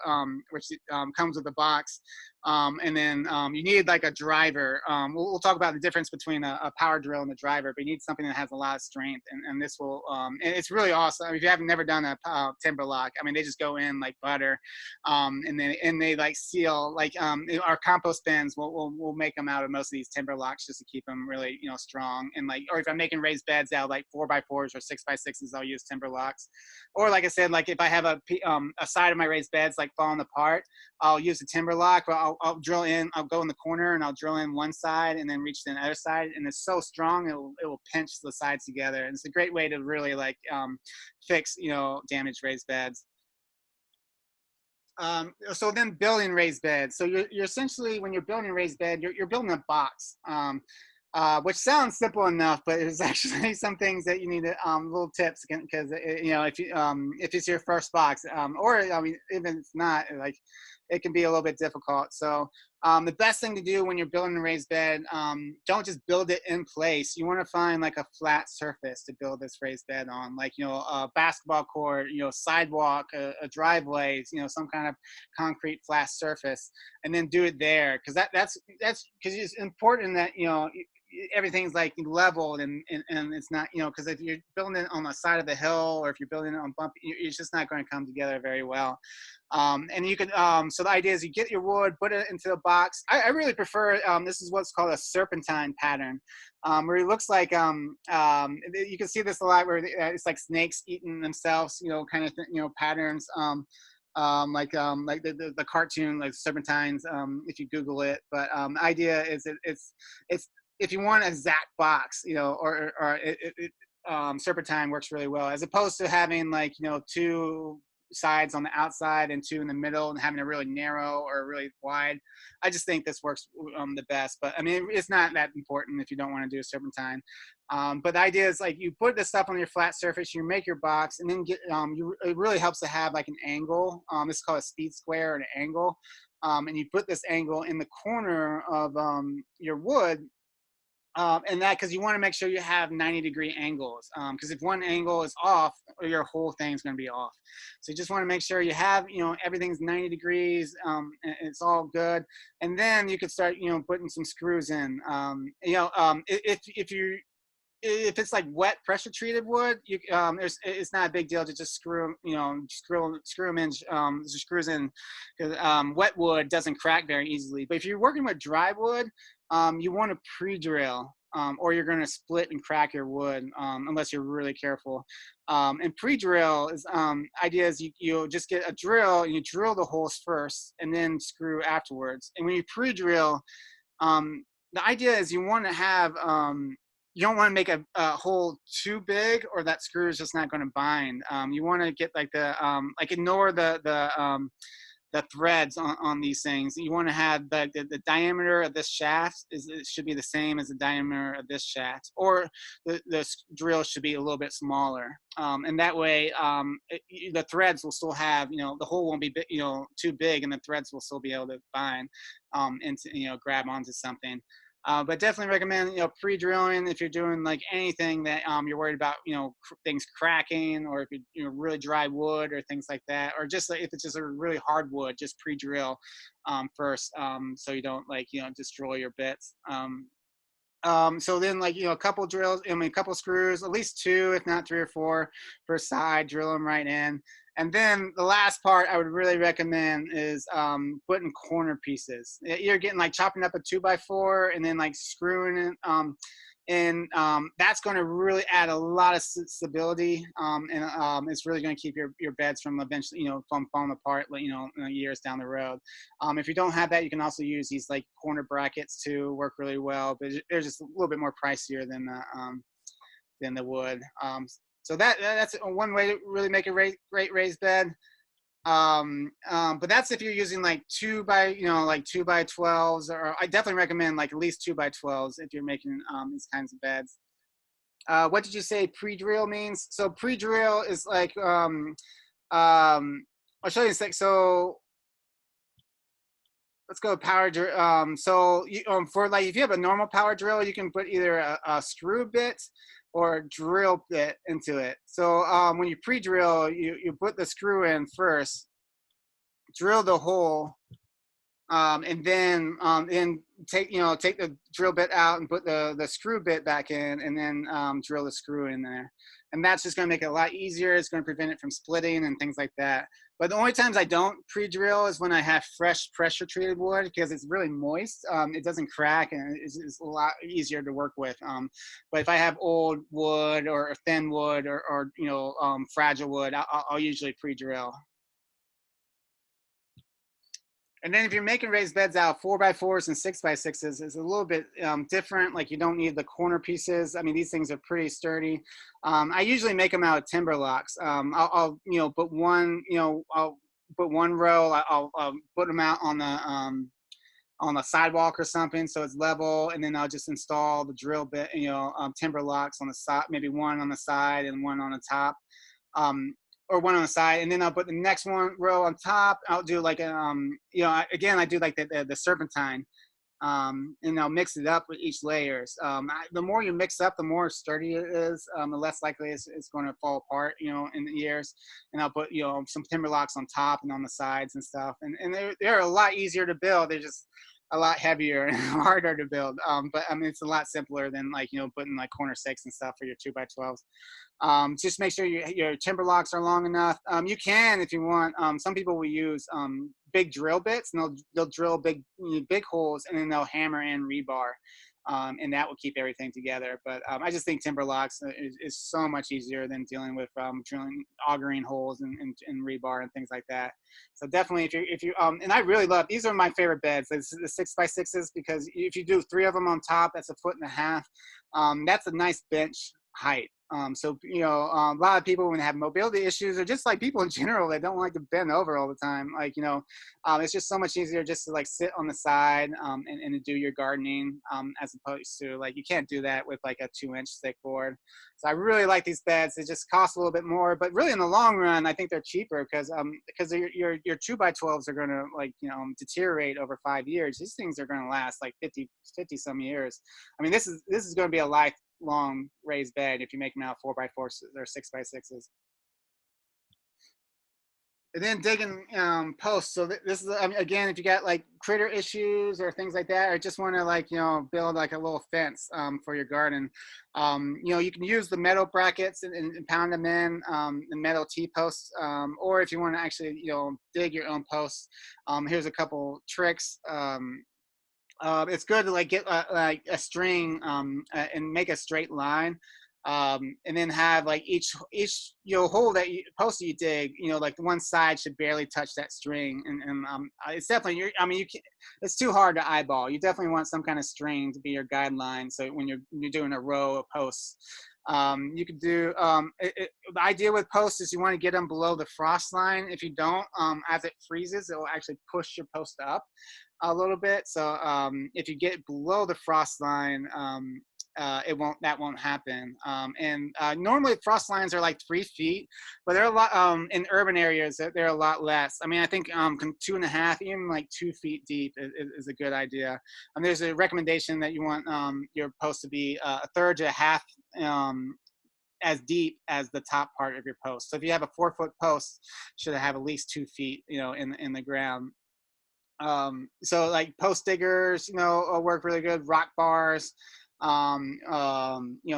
which comes with the box. And then you need like a driver. We'll talk about the difference between a power drill and a driver, but you need something that has a lot of strength, and this will, and it's really awesome. I mean, if you haven't never done a timber lock, I mean, they just go in like butter, and they like seal, like our compost bins, we'll make them out of most of these timber locks just to keep them really, strong. And like, or if I'm making raised beds out of like 4x4s or 6x6s, I'll use timber locks. Or like I said, like if I have a side of my raised beds like falling apart, I'll use a timber lock. I'll drill in. I'll go in the corner and I'll drill in one side and then reach the other side, and it's so strong it will pinch the sides together. And it's a great way to really like fix damaged raised beds. So then building raised beds. So you're essentially, when you're building a raised bed, you're building a box. Which sounds simple enough, but there's actually some things that you need to, little tips, because if it's your first box, or I mean, even if it's not, like it can be a little bit difficult. So the best thing to do when you're building a raised bed, don't just build it in place. You want to find like a flat surface to build this raised bed on, like a basketball court, sidewalk, a driveway, some kind of concrete flat surface, and then do it there, because that's because it's important that everything's like leveled and it's not, because if you're building it on the side of the hill, or if you're building it on bumpy, it's just not going to come together very well. And you can, so the idea is you get your wood, put it into a box. I really prefer, this is what's called a serpentine pattern, where it looks like, you can see this a lot, where it's like snakes eating themselves, kind of, patterns, like the cartoon, like serpentines, if you Google it. But the idea is it's if you want an exact box, serpentine works really well, as opposed to having like 2 sides on the outside and 2 in the middle and having a really narrow or really wide. I just think this works the best, but I mean, it's not that important if you don't want to do a serpentine. But the idea is like you put this stuff on your flat surface, you make your box, and then it really helps to have like an angle. This is called a speed square, or an angle. And you put this angle in the corner of your wood. And that, because you want to make sure you have 90-degree angles, because if one angle is off, your whole thing's going to be off. So you just want to make sure you have, everything's 90 degrees, and it's all good. And then you could start, putting some screws in. If it's like wet pressure treated wood, it's not a big deal to just screw them in, screws in, because wet wood doesn't crack very easily. But if you're working with dry wood, you want to pre-drill, or you're going to split and crack your wood, unless you're really careful. And pre-drill is, idea is you just get a drill and you drill the holes first and then screw afterwards. And when you pre-drill, the idea is you want to have, you don't want to make a hole too big, or that screw is just not going to bind. You want to get like the, like ignore the the threads on these things. You want to have the diameter of this shaft it should be the same as the diameter of this shaft, or the drill should be a little bit smaller. And that way, the threads will still have, the hole won't be too big, and the threads will still be able to bind into, grab onto something. But definitely recommend, pre-drilling if you're doing like anything that you're worried about, things cracking, or if you really dry wood or things like that, or just like if it's just a really hard wood, just pre-drill first, so you don't destroy your bits. So then a couple drills, a couple screws, at least 2, if not 3 or 4 per side, drill them right in. And then the last part I would really recommend is putting corner pieces. You're getting chopping up a 2x4 and then screwing it. And that's going to really add a lot of stability, and it's really going to keep your beds from eventually, from falling apart, years down the road. If you don't have that, you can also use these corner brackets to work really well, but they're just a little bit more pricier than the wood. So that's one way to really make a great raised bed. But that's if you're using 2 by 2x12s, or I definitely recommend at least 2x12s if you're making these kinds of beds. What did you say pre-drill means? So pre-drill is I'll show you so let's go power drill. So for if you have a normal power drill, you can put either a screw bit or a drill bit into it. So when you pre-drill, you put the screw in first, drill the hole, and then take the drill bit out and put the screw bit back in, and then drill the screw in there. And that's just going to make it a lot easier. It's going to prevent it from splitting and things like that. But the only times I don't pre-drill is when I have fresh pressure treated wood, because it's really moist. It doesn't crack, and it's a lot easier to work with. But if I have old wood or thin wood or fragile wood, I'll usually pre-drill. And then if you're making raised beds out of 4x4s and 6x6s, it's a little bit different. You don't need the corner pieces. I mean, these things are pretty sturdy. I usually make them out of timber locks. I'll put one, I'll put one row. I'll put them out on the sidewalk or something, so it's level, and then I'll just install the drill bit, timber locks on the side, maybe one on the side and one on the top. Or one on the side, and then I'll put the next one row on top. I'll do again, I do the serpentine, and I'll mix it up with each layers. The more you mix up, the more sturdy it is, the less likely it's going to fall apart, in the years. And I'll put, some timber locks on top and on the sides and stuff. And they're a lot easier to build. They're just a lot heavier and harder to build. But I mean, it's a lot simpler than putting corner stakes and stuff for your 2x12s. Just make sure your timber locks are long enough. You can, if you want, some people will use big drill bits, and they'll drill big holes, and then they'll hammer in rebar, and that will keep everything together. But I just think timber locks is so much easier than dealing with drilling, augering holes and rebar and things like that. So definitely, if you and I really love, these are my favorite beds, the 6x6s, because if you do 3 of them on top, that's 1.5 feet. That's a nice bench height. So a lot of people, when they have mobility issues, or just people in general, they don't like to bend over all the time. It's just so much easier just to sit on the side and do your gardening, as opposed to you can't do that with a 2-inch thick board. So I really like these beds. They just cost a little bit more, but really in the long run, I think they're cheaper because your 2x12s are going to deteriorate over 5 years. These things are going to last 50 some years. I mean, this is going to be a lifelong raised bed if you make them out 4x4s or 6x6s. And then digging posts. So this is, again, if you got critter issues or things like that, or just want to build a little fence for your garden, you can use the metal brackets and pound them in, the metal T-posts, or if you want to actually dig your own posts, here's a couple tricks. It's good to get a string and make a straight line, and then have each hole that post you dig, the one side should barely touch that string, and it's definitely you can, it's too hard to eyeball. You definitely want some kind of string to be your guideline, so when you're doing a row of posts, You could do, the idea with posts is you want to get them below the frost line. If you don't, as it freezes, it will actually push your post up a little bit. So if you get below the frost line, that won't happen. Normally frost lines are like 3 feet, but they're a lot, in urban areas, they're a lot less. I mean, I think 2.5, even like 2 feet deep is a good idea. There's a recommendation that you want your post to be a third to a half as deep as the top part of your post. So if you have a 4-foot post, should have at least 2 feet, in the ground. So like post diggers, work really good. Rock bars,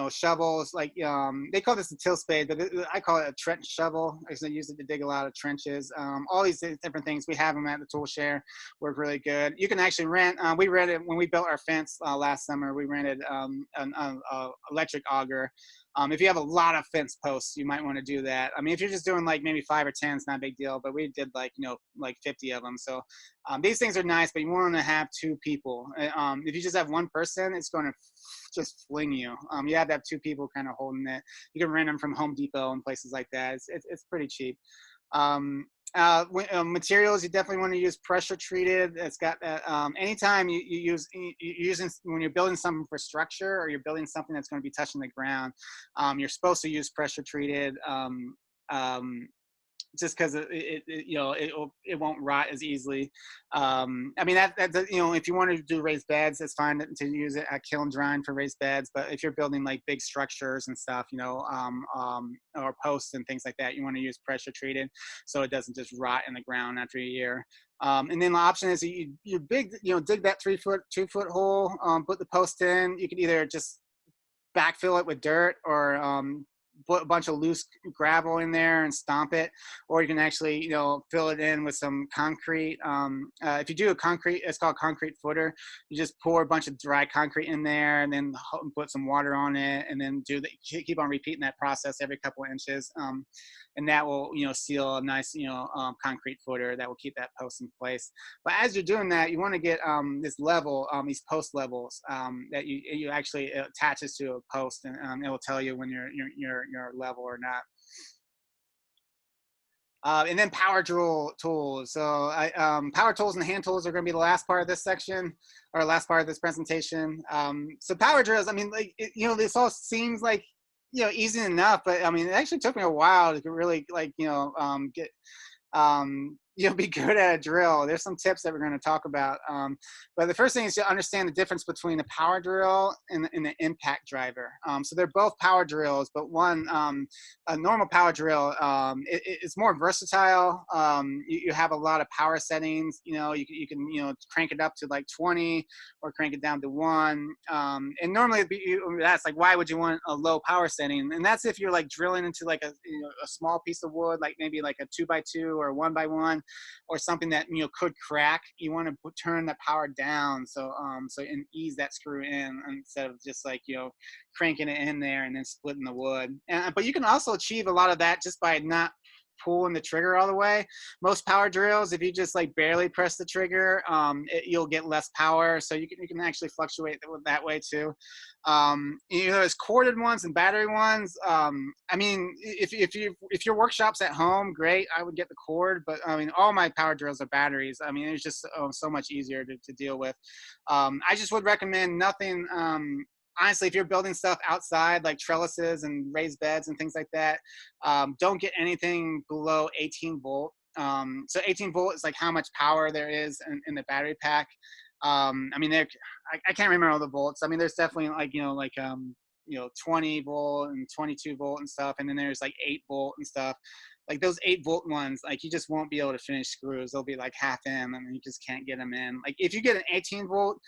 shovels. Like they call this a till spade, but I call it a trench shovel because I use it to dig a lot of trenches. All these different things, we have them at the tool share. Work really good. You can actually rent. We rented when we built our fence last summer. We rented an electric auger. If you have a lot of fence posts, you might want to do that. I mean, if you're just doing like maybe 5 or 10, it's not a big deal, but we did like 50 of them. So these things are nice, but you want to have 2 people. If you just have 1 person, it's going to just fling you. You have to have 2 people kind of holding it. You can rent them from Home Depot and places like that. It's pretty cheap. Materials, you definitely want to use pressure treated. It's got anytime you're using, when you're building something for structure or you're building something that's going to be touching the ground, you're supposed to use pressure treated. Just because it won't rot as easily. I mean that if you want to do raised beds, it's fine to use it at kiln drying for raised beds. But if you're building like big structures and stuff, or posts and things like that, you want to use pressure treated so it doesn't just rot in the ground after a year. And then the option is you dig that 3-foot, 2-foot hole, put the post in. You could either just backfill it with dirt or put a bunch of loose gravel in there and stomp it, or you can actually fill it in with some concrete. If you do a concrete, it's called concrete footer. You just pour a bunch of dry concrete in there and then put some water on it, and then keep on repeating that process every couple of inches, and that will seal a nice concrete footer that will keep that post in place. But as you're doing that, you want to get this level, these post levels that you actually attaches to a post, and it will tell you when you're level or not. And then power tools. So power tools and hand tools are going to be the last part of this section, or last part of this presentation. So power drills, I mean, like this all seems like easy enough, but I mean, it actually took me a while to really get be good at a drill. There's some tips that we're going to talk about. But the first thing is to understand the difference between the power drill and the impact driver. So they're both power drills, but one, a normal power drill, it's more versatile. You have a lot of power settings. You can crank it up to like 20 or crank it down to 1. And normally that's like, why would you want a low power setting? And that's if you're like drilling into like a small piece of wood, like maybe like a 2x2 or 1x1, or something that could crack. You want to turn the power down and ease that screw in instead of just like cranking it in there and then splitting the wood. But you can also achieve a lot of that just by not pulling the trigger all the way. Most power drills, if you just like barely press the trigger, you'll get less power. So you can actually fluctuate that way too. There's corded ones and battery ones. I mean, if your workshop's at home, great, I would get the cord. But I mean, all my power drills are batteries. I mean, it's just so much easier to deal with. I just would recommend nothing. Honestly, if you're building stuff outside, like trellises and raised beds and things like that, don't get anything below 18 volt. So 18 volt is like how much power there is in the battery pack. I mean, I can't remember all the volts. I mean, there's definitely like 20 volt and 22 volt and stuff, and then there's like 8 volt and stuff. Like those 8 volt ones, like you just won't be able to finish screws. They'll be like half in, and you just can't get them in. Like if you get an 18 volt,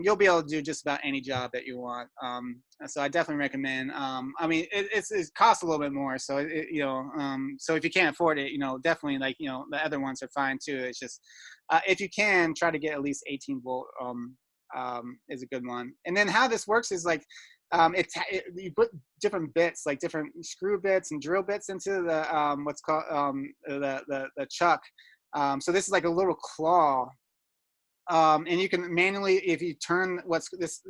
you'll be able to do just about any job that you want. So I definitely recommend. I mean, it costs a little bit more, so so if you can't afford it, definitely like the other ones are fine too. It's just if you can, try to get at least 18 volt. Is a good one. And then how this works is like. You put different bits, like different screw bits and drill bits into the what's called the chuck. So this is like a little claw and you can manually, if you turn what's this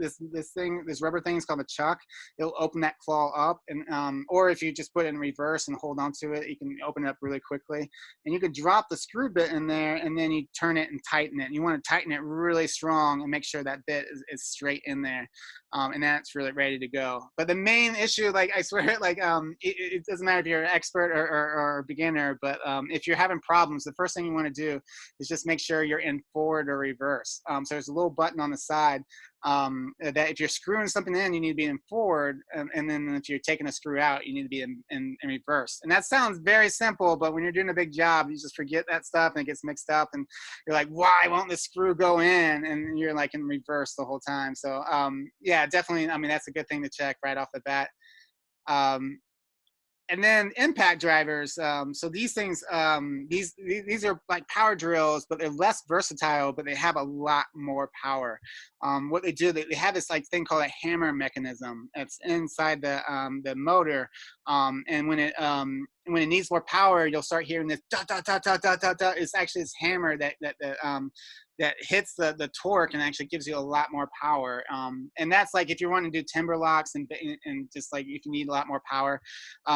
rubber thing is called a chuck, it'll open that claw up, and or if you just put it in reverse and hold on to it, you can open it up really quickly. And you can drop the screw bit in there, and then you turn it and tighten it. And you want to tighten it really strong and make sure that bit is straight in there, and that's really ready to go. But the main issue, like I swear, like it doesn't matter if you're an expert or a beginner, but if you're having problems, the first thing you want to do is just make sure you're in forward or reverse. So there's a little button on the side that if you're screwing something in, you need to be in forward, and then if you're taking a screw out, you need to be in reverse. And that sounds very simple, but when you're doing a big job, you just forget that stuff and it gets mixed up, and you're like, why won't the screw go in? And you're like in reverse the whole time. So yeah, definitely, I mean, that's a good thing to check right off the bat. And then impact drivers. So these things, these are like power drills, but they're less versatile, but they have a lot more power. What they do, they have this like thing called a hammer mechanism. It's inside the motor, and when it needs more power, you'll start hearing this da da da da da da da. It's actually this hammer that hits the torque and actually gives you a lot more power. And that's like if you want to do timber locks and just like if you need a lot more power,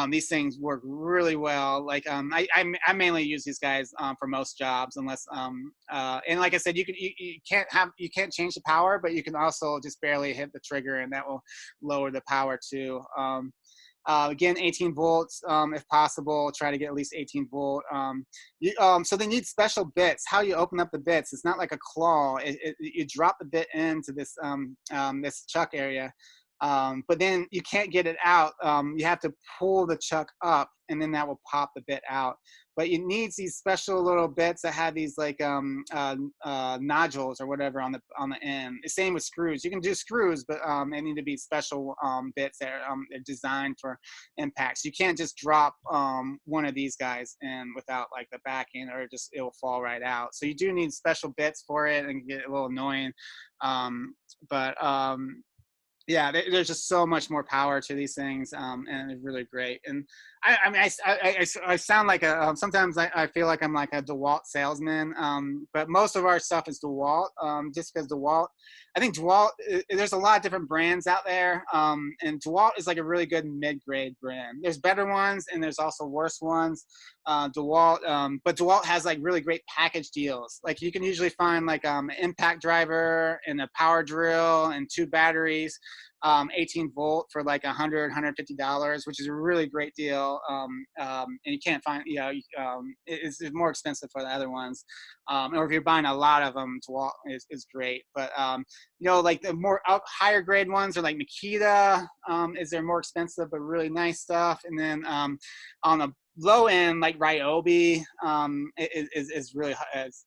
these things work really well. Like I mainly use these guys for most jobs, unless and like I said, you can't change the power, but you can also just barely hit the trigger, and that will lower the power too. Again, 18 volts, if possible, try to get at least 18 volt. So they need special bits. How you open up the bits, it's not like a claw. You drop the bit into this, this chuck area, but then you can't get it out. You have to pull the chuck up, and then that will pop the bit out. But you need these special little bits that have these like nodules or whatever on the end. The same with screws. You can do screws, but they need to be special bits that are designed for impacts. You can't just drop one of these guys in without like the backing, or it will fall right out. So you do need special bits for it, and get a little annoying. Yeah, there's just so much more power to these things, and it's really great. And I mean, I sound like sometimes I feel like I'm like a DeWalt salesman, but most of our stuff is DeWalt, just because DeWalt, I think DeWalt, there's a lot of different brands out there, and DeWalt is like a really good mid-grade brand. There's better ones, and there's also worse ones. DeWalt, but DeWalt has like really great package deals. Like you can usually find like an impact driver and a power drill and 2 batteries, 18 volt for like $150, which is a really great deal. And you can't find, it's more expensive for the other ones. Or if you're buying a lot of them, DeWalt is great. But like the more higher grade ones are like Makita, is their more expensive but really nice stuff. And then on the low end, like Ryobi, is really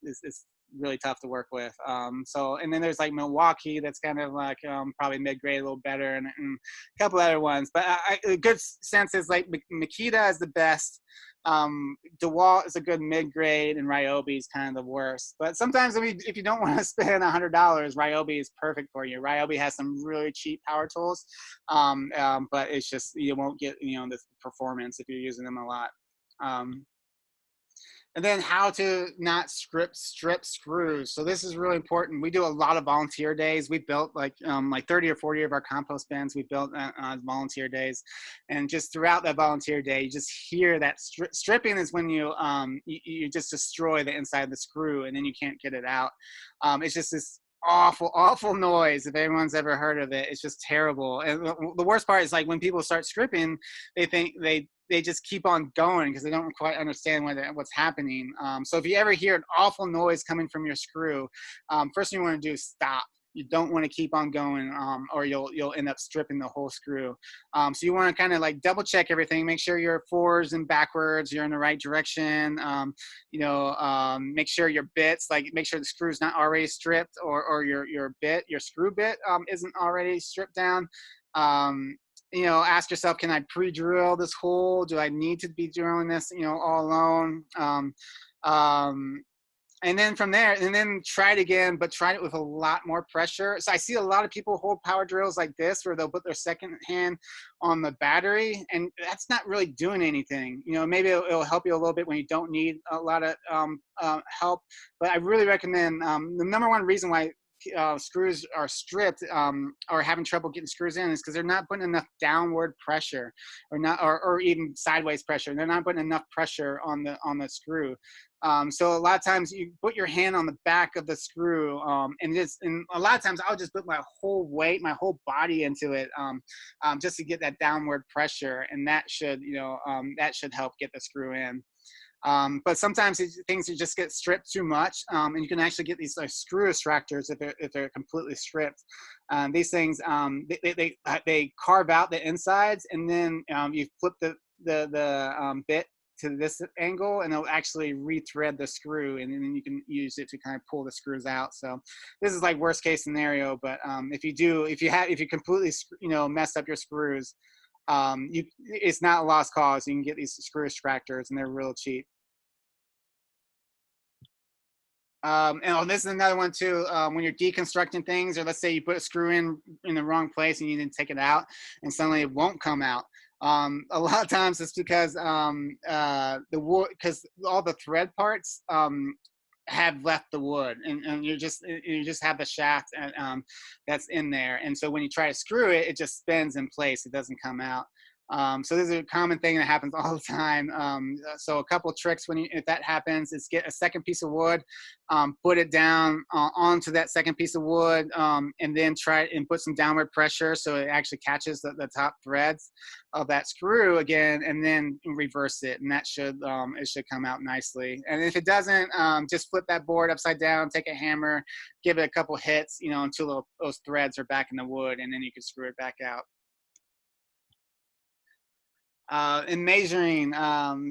is really tough to work with. And then there's like Milwaukee, that's kind of like probably mid-grade, a little better, and a couple other ones. But a good sense is like Makita is the best. DeWalt is a good mid-grade, and Ryobi is kind of the worst. But sometimes, I mean, if you don't want to spend $100, Ryobi is perfect for you. Ryobi has some really cheap power tools, but it's just, you won't get the performance if you're using them a lot. And then how to not strip screws. So this is really important. We do a lot of volunteer days. We built like 30 or 40 of our compost bins. We built on volunteer days, and just throughout that volunteer day, you just hear that stripping is when you just destroy the inside of the screw, and then you can't get it out. It's just this awful noise. If anyone's ever heard of it, it's just terrible. And the worst part is like when people start stripping, they think they just keep on going because they don't quite understand what's happening. So if you ever hear an awful noise coming from your screw, first thing you want to do is stop. You don't want to keep on going, or you'll end up stripping the whole screw. So you want to kind of like double check everything, make sure you're forwards and backwards, you're in the right direction. Make sure your bits, like make sure the screw's not already stripped, or your screw bit isn't already stripped down. Ask yourself, can I pre-drill this hole? Do I need to be drilling this, all alone? and then from there, and then try it again, but try it with a lot more pressure. So I see a lot of people hold power drills like this, where they'll put their second hand on the battery, and that's not really doing anything. You know, maybe it'll help you a little bit when you don't need a lot of help. But I really recommend, the number one reason why screws are stripped or having trouble getting screws in is because they're not putting enough downward pressure, or even sideways pressure. They're not putting enough pressure on the screw. So a lot of times you put your hand on the back of the screw, and a lot of times I'll just put my whole weight, my whole body into it, just to get that downward pressure, and that should help get the screw in. But sometimes things just get stripped too much, and you can actually get these screw extractors if they're completely stripped. These things, they carve out the insides, and then you flip the bit to this angle, and it'll actually rethread the screw, and then you can use it to kind of pull the screws out. So this is like worst case scenario, but if you completely messed up your screws, it's not a lost cause. You can get these screw extractors, and they're real cheap. And this is another one too. When you're deconstructing things, or let's say you put a screw in the wrong place and you didn't take it out, and suddenly it won't come out. A lot of times it's because the wood, because all the thread parts have left the wood, and you just have the shaft that's in there, and so when you try to screw it, it just spins in place. It doesn't come out. So this is a common thing that happens all the time. So a couple of tricks if that happens is get a second piece of wood, put it down onto that second piece of wood, and then try and put some downward pressure so it actually catches the top threads of that screw again, and then reverse it, and that should it should come out nicely. And if it doesn't, just flip that board upside down, take a hammer, give it a couple hits, until those threads are back in the wood, and then you can screw it back out. In measuring,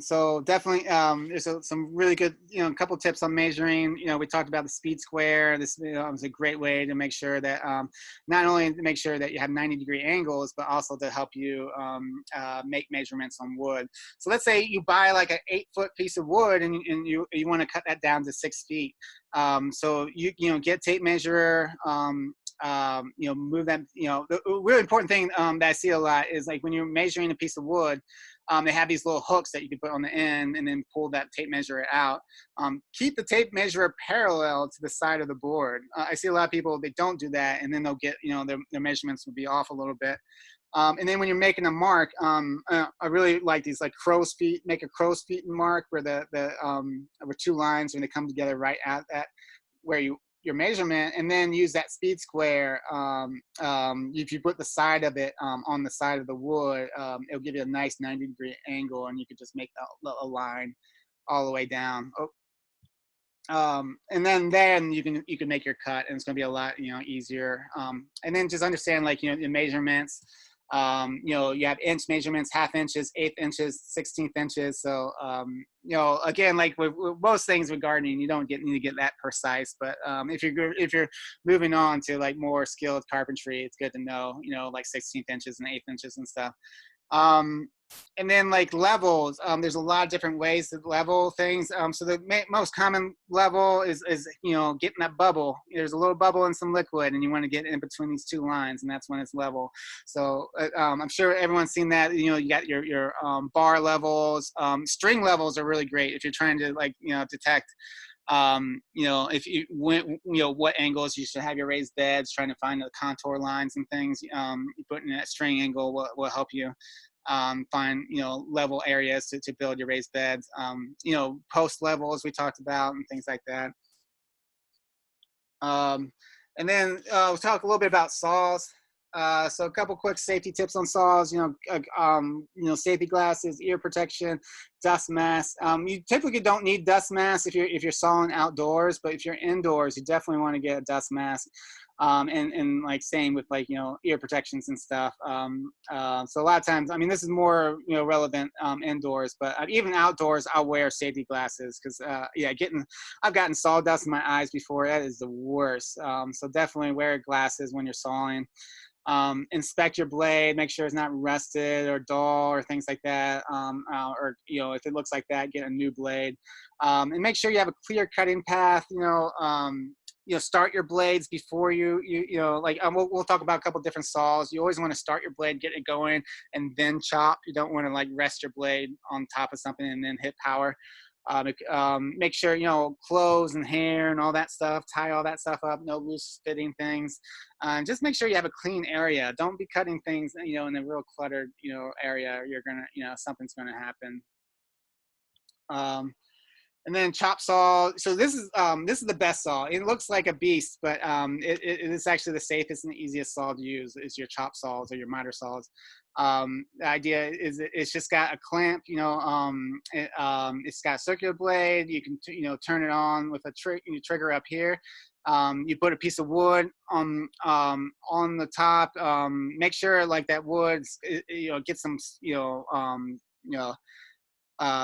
so definitely there's some really good, a couple tips on measuring. We talked about the speed square. This is a great way to make sure that not only to make sure that you have 90-degree angles, but also to help you make measurements on wood. So let's say you buy like an 8-foot piece of wood, and you want to cut that down to 6 feet. So you get tape measure. Move that. The really important thing that I see a lot is like when you're measuring a piece of wood, they have these little hooks that you can put on the end and then pull that tape measure out. Keep the tape measure parallel to the side of the board. I see a lot of people, they don't do that, and then they'll get, their measurements will be off a little bit. And then when you're making a mark, I really like these like crow's feet. Make a crow's feet mark where where 2 lines, when they come together right at that where your measurement, and then use that speed square. If you put the side of it on the side of the wood, it'll give you a nice 90-degree angle, and you could just make a line all the way down. And then you can make your cut, and it's going to be a lot easier. And then just understand the measurements. You have inch measurements, half inches, 1/8 inches, 16th inches. So, again, like with most things with gardening, you don't need to get that precise. But if you're moving on to like more skilled carpentry, it's good to know, like 16th inches and 1/8 inches and stuff. And then like levels, there's a lot of different ways to level things. So the most common level is getting that bubble. There's a little bubble in some liquid, and you want to get in between these 2 lines, and that's when it's level. So I'm sure everyone's seen that. You got your bar levels. String levels are really great if you're trying to detect if you what angles you should have your raised beds, trying to find the contour lines and things. You put in that string angle will help you find level areas to build your raised beds. Post levels we talked about, and things like that. And then we'll talk a little bit about saws. So a couple quick safety tips on saws. Safety glasses, ear protection, dust mask. You typically don't need dust masks if you're sawing outdoors, but if you're indoors, you definitely want to get a dust mask. And like same with ear protections and stuff. So a lot of times, this is more relevant indoors, but even outdoors, I'll wear safety glasses because I've gotten sawdust in my eyes before. That is the worst. So definitely wear glasses when you're sawing. Inspect your blade, make sure it's not rusted or dull or things like that. Or if it looks like that, get a new blade. And make sure you have a clear cutting path. Start your blades before we'll talk about a couple different saws. You always want to start your blade, get it going, and then chop. You don't want to like rest your blade on top of something and then hit power. Make sure, clothes and hair and all that stuff, tie all that stuff up, no loose fitting things. Just make sure you have a clean area. Don't be cutting things, in a real cluttered, area. You're going to, something's going to happen. And then chop saw. So this is the best saw. It looks like a beast, but it is actually the safest and the easiest saw to use is your chop saws or your miter saws. The idea is it's just got a clamp. It's got a circular blade. You can turn it on with a trigger up here. You put a piece of wood on the top. Make sure like that wood get some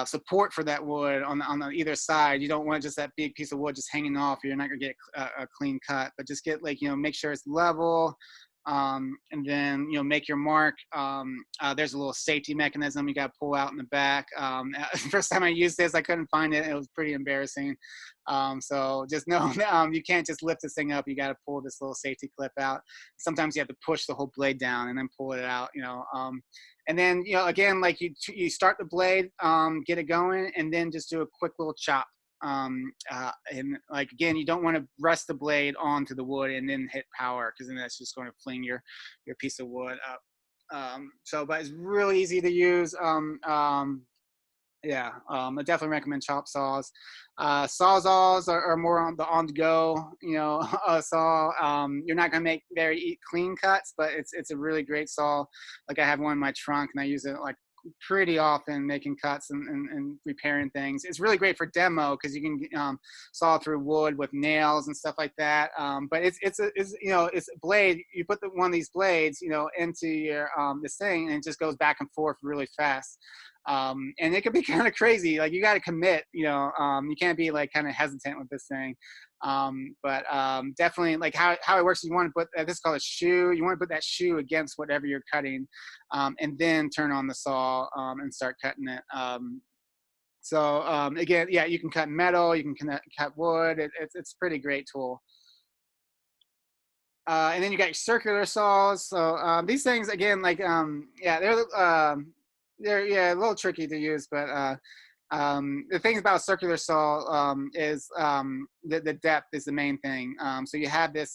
support for that wood on the either side. You don't want just that big piece of wood just hanging off. You're not gonna get a clean cut, but just get make sure it's level, and then make your mark. There's a little safety mechanism you got to pull out in the back. First time I used this, I couldn't find it. It was pretty embarrassing. So just know you can't just lift this thing up. You got to pull this little safety clip out. Sometimes you have to push the whole blade down and then pull it out. And then again, like you start the blade, get it going, and then just do a quick little chop. And like again, you don't want to rest the blade onto the wood and then hit power, because then that's just going to fling your piece of wood up. But it's really easy to use. I definitely recommend chop saws. Sawzalls are more on the go, saw. You're not gonna make very clean cuts, but it's a really great saw. Like I have one in my trunk and I use it like pretty often making cuts and repairing things. It's really great for demo because you can saw through wood with nails and stuff like that. But it's a blade. You put one of these blades into your this thing, and it just goes back and forth really fast. And it can be kind of crazy. Like you got to commit. You can't be like kind of hesitant with this thing. But definitely like how it works. You want to put this is called a shoe. You want to put that shoe against whatever you're cutting, and then turn on the saw and start cutting it. Again, yeah, you can cut metal. You can cut wood. It's a pretty great tool. And then you got your circular saws. So these things again, like they're a little tricky to use, but the thing about a circular saw is the depth is the main thing. So you have this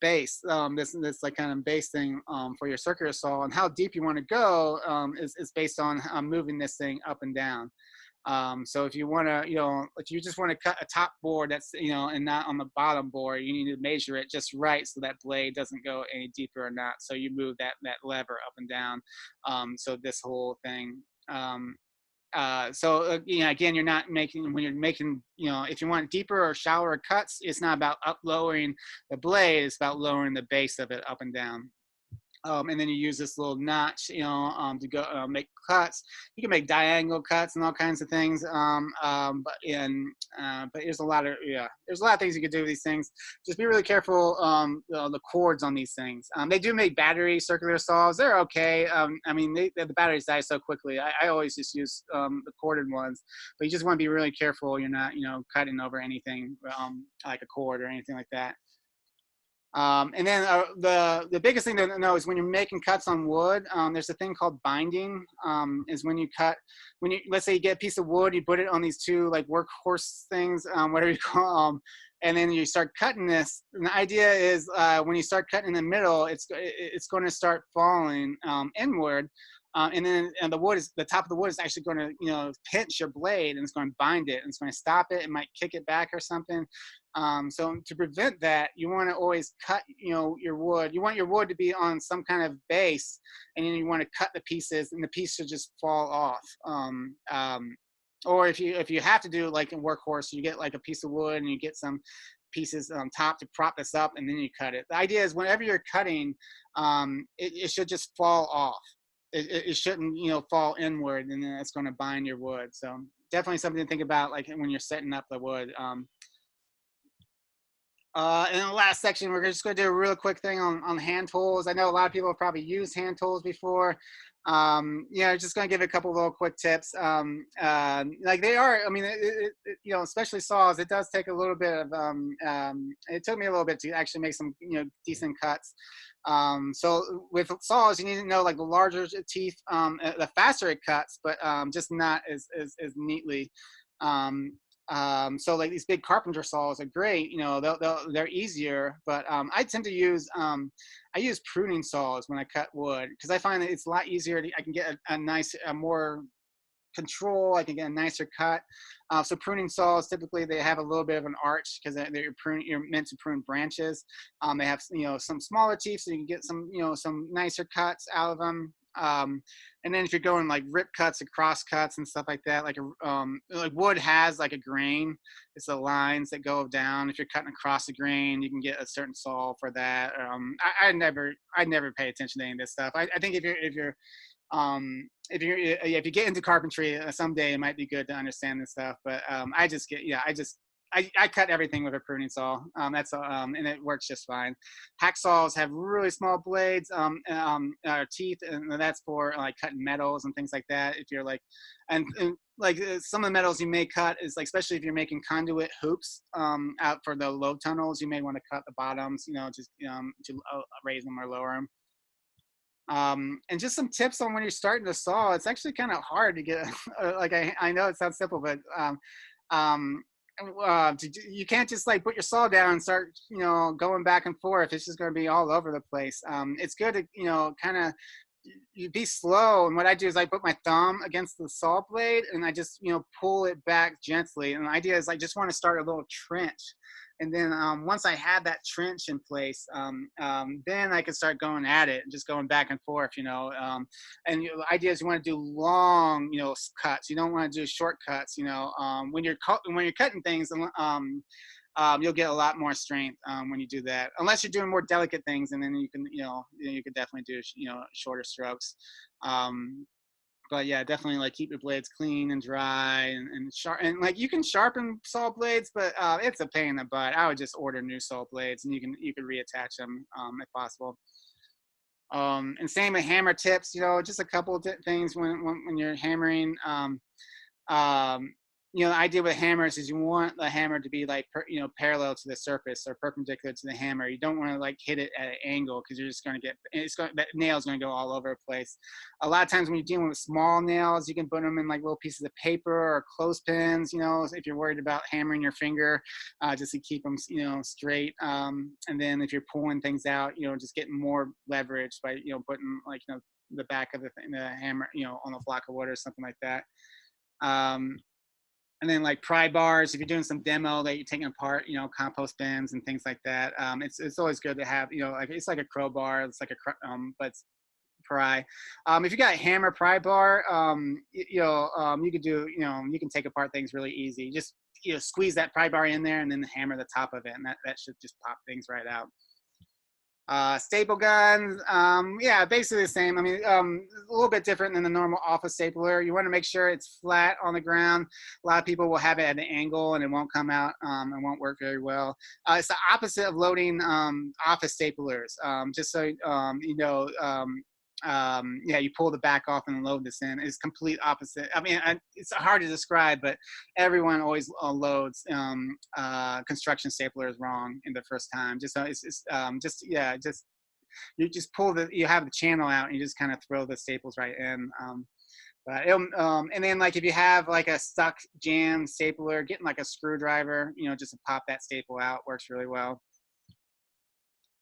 base, this like kind of base thing for your circular saw, and how deep you want to go is based on moving this thing up and down. So if you want to, if you just want to cut a top board that's, and not on the bottom board, you need to measure it just right so that blade doesn't go any deeper or not. So you move that lever up and down. So this whole thing. Again, you're not making, when you're making, if you want deeper or shallower cuts, it's not about lowering the blade, it's about lowering the base of it up and down. And then you use this little notch, to go make cuts. You can make diagonal cuts and all kinds of things. But there's a lot of things you can do with these things. Just be really careful the cords on these things. They do make battery circular saws. They're okay. I mean, the batteries die so quickly. I always just use the corded ones. But you just want to be really careful. You're not, cutting over anything like a cord or anything like that. And then the biggest thing to know is when you're making cuts on wood, there's a thing called binding. Is when you cut, let's say you get a piece of wood, you put it on these two like workhorse things, whatever you call them, and then you start cutting this. And the idea is when you start cutting in the middle, it's going to start falling inward. And then the top of the wood is actually going to, pinch your blade, and it's going to bind it, and it's going to stop it. It might kick it back or something. So to prevent that, you want to always cut, your wood. You want your wood to be on some kind of base, and then you want to cut the pieces, and the piece should just fall off. Or if you have to do like a workhorse, you get like a piece of wood and you get some pieces on top to prop this up, and then you cut it. The idea is whenever you're cutting, it should just fall off. It shouldn't, fall inward, and then it's going to bind your wood. So definitely something to think about, like when you're setting up the wood. In the last section, we're just going to do a real quick thing on hand tools. I know a lot of people have probably used hand tools before. Yeah, just going to give a couple little quick tips. Like they are, I mean, you know, especially saws, it does take a little bit of, it took me a little bit to actually make some, you know, decent cuts. So with saws, you need to know like the larger teeth, the faster it cuts, but just not as neatly. Um, so like these big carpenter saws are great, you know, they're easier, but I tend to use I use pruning saws when I cut wood because I find that it's a lot easier I can get a nice more control. I can get a nicer cut. So pruning saws typically they have a little bit of an arch because you're meant to prune branches. They have, you know, some smaller teeth so you can get some, you know, some nicer cuts out of them. And then if you're going like rip cuts and cross cuts and stuff like that, like wood has like a grain. It's the lines that go down. If you're cutting across the grain, you can get a certain saw for that. I never pay attention to any of this stuff. I think if you get into carpentry someday, it might be good to understand this stuff. But I cut everything with a pruning saw. And it works just fine. Hacksaws have really small blades, teeth, and that's for like cutting metals and things like that. If you're like, and like some of the metals you may cut is like, especially if you're making conduit hoops out for the low tunnels, you may want to cut the bottoms, you know, just to raise them or lower them. And just some tips on when you're starting to saw. It's actually kind of hard to get. Like I know it sounds simple, but um, you can't just like put your saw down and start, you know, going back and forth. It's just going to be all over the place. It's good to, you know, kind of you be slow. And what I do is I put my thumb against the saw blade and I just, you know, pull it back gently. And the idea is I just want to start a little trench. And then once I had that trench in place, then I could start going at it and just going back and forth, you know. And the idea is you want to do long, you know, cuts. You don't want to do short cuts, you know. When you're cutting things, you'll get a lot more strength when you do that. Unless you're doing more delicate things, and then you can, you could definitely do, you know, shorter strokes. But yeah, definitely like keep your blades clean and dry and sharp. And like you can sharpen saw blades, but it's a pain in the butt. I would just order new saw blades, and you can reattach them if possible. And same with hammer tips. You know, just a couple of things when you're hammering. Um, you know, the idea with hammers is you want the hammer to be like, parallel to the surface or perpendicular to the hammer. You don't want to like hit it at an angle because you're just going to that nail's going to go all over the place. A lot of times when you're dealing with small nails, you can put them in like little pieces of paper or clothespins, you know, if you're worried about hammering your finger, just to keep them, you know, straight. And then if you're pulling things out, you know, just getting more leverage by, you know, putting like, you know, the back of the hammer, you know, on a block of wood or something like that. And then like pry bars, if you're doing some demo that you're taking apart, you know, compost bins and things like that. It's always good to have, you know, like it's like a crowbar, it's like but it's pry. If you got a hammer pry bar, you could do, you know, you can take apart things really easy. Just, you know, squeeze that pry bar in there and then hammer the top of it, and that should just pop things right out. Staple guns, yeah, basically the same. I mean, a little bit different than the normal office stapler. You want to make sure it's flat on the ground. A lot of people will have it at an angle and it won't come out and won't work very well. It's the opposite of loading office staplers. Just so you know, yeah, you pull the back off and load this in. It's complete opposite. I mean, it's hard to describe, but everyone always loads construction staplers wrong in the first time. Just so just you just you have the channel out and you just kind of throw the staples right in. And then like if you have like a stuck jam stapler, getting like a screwdriver, you know, just to pop that staple out works really well.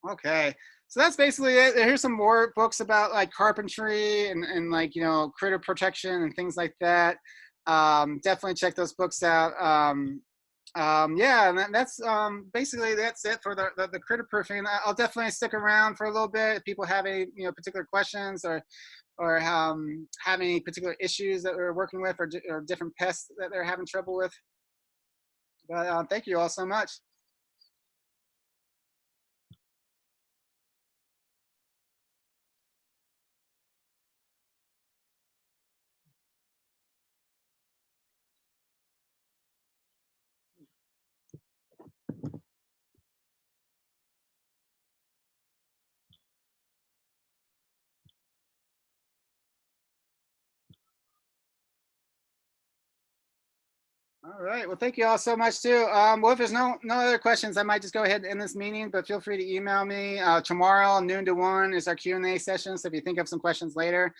Okay, so that's basically it. Here's some more books about like carpentry and like, you know, critter protection and things like that. Definitely check those books out. Yeah, and that's basically that's it for the critter proofing. I'll definitely stick around for a little bit if people have any, you know, particular questions or have any particular issues that we're working with or different pests that they're having trouble with. But thank you all so much. All right. Well, thank you all so much too. Well, if there's no other questions, I might just go ahead and end this meeting. But feel free to email me tomorrow, noon to 1 is our Q&A session. So if you think of some questions later,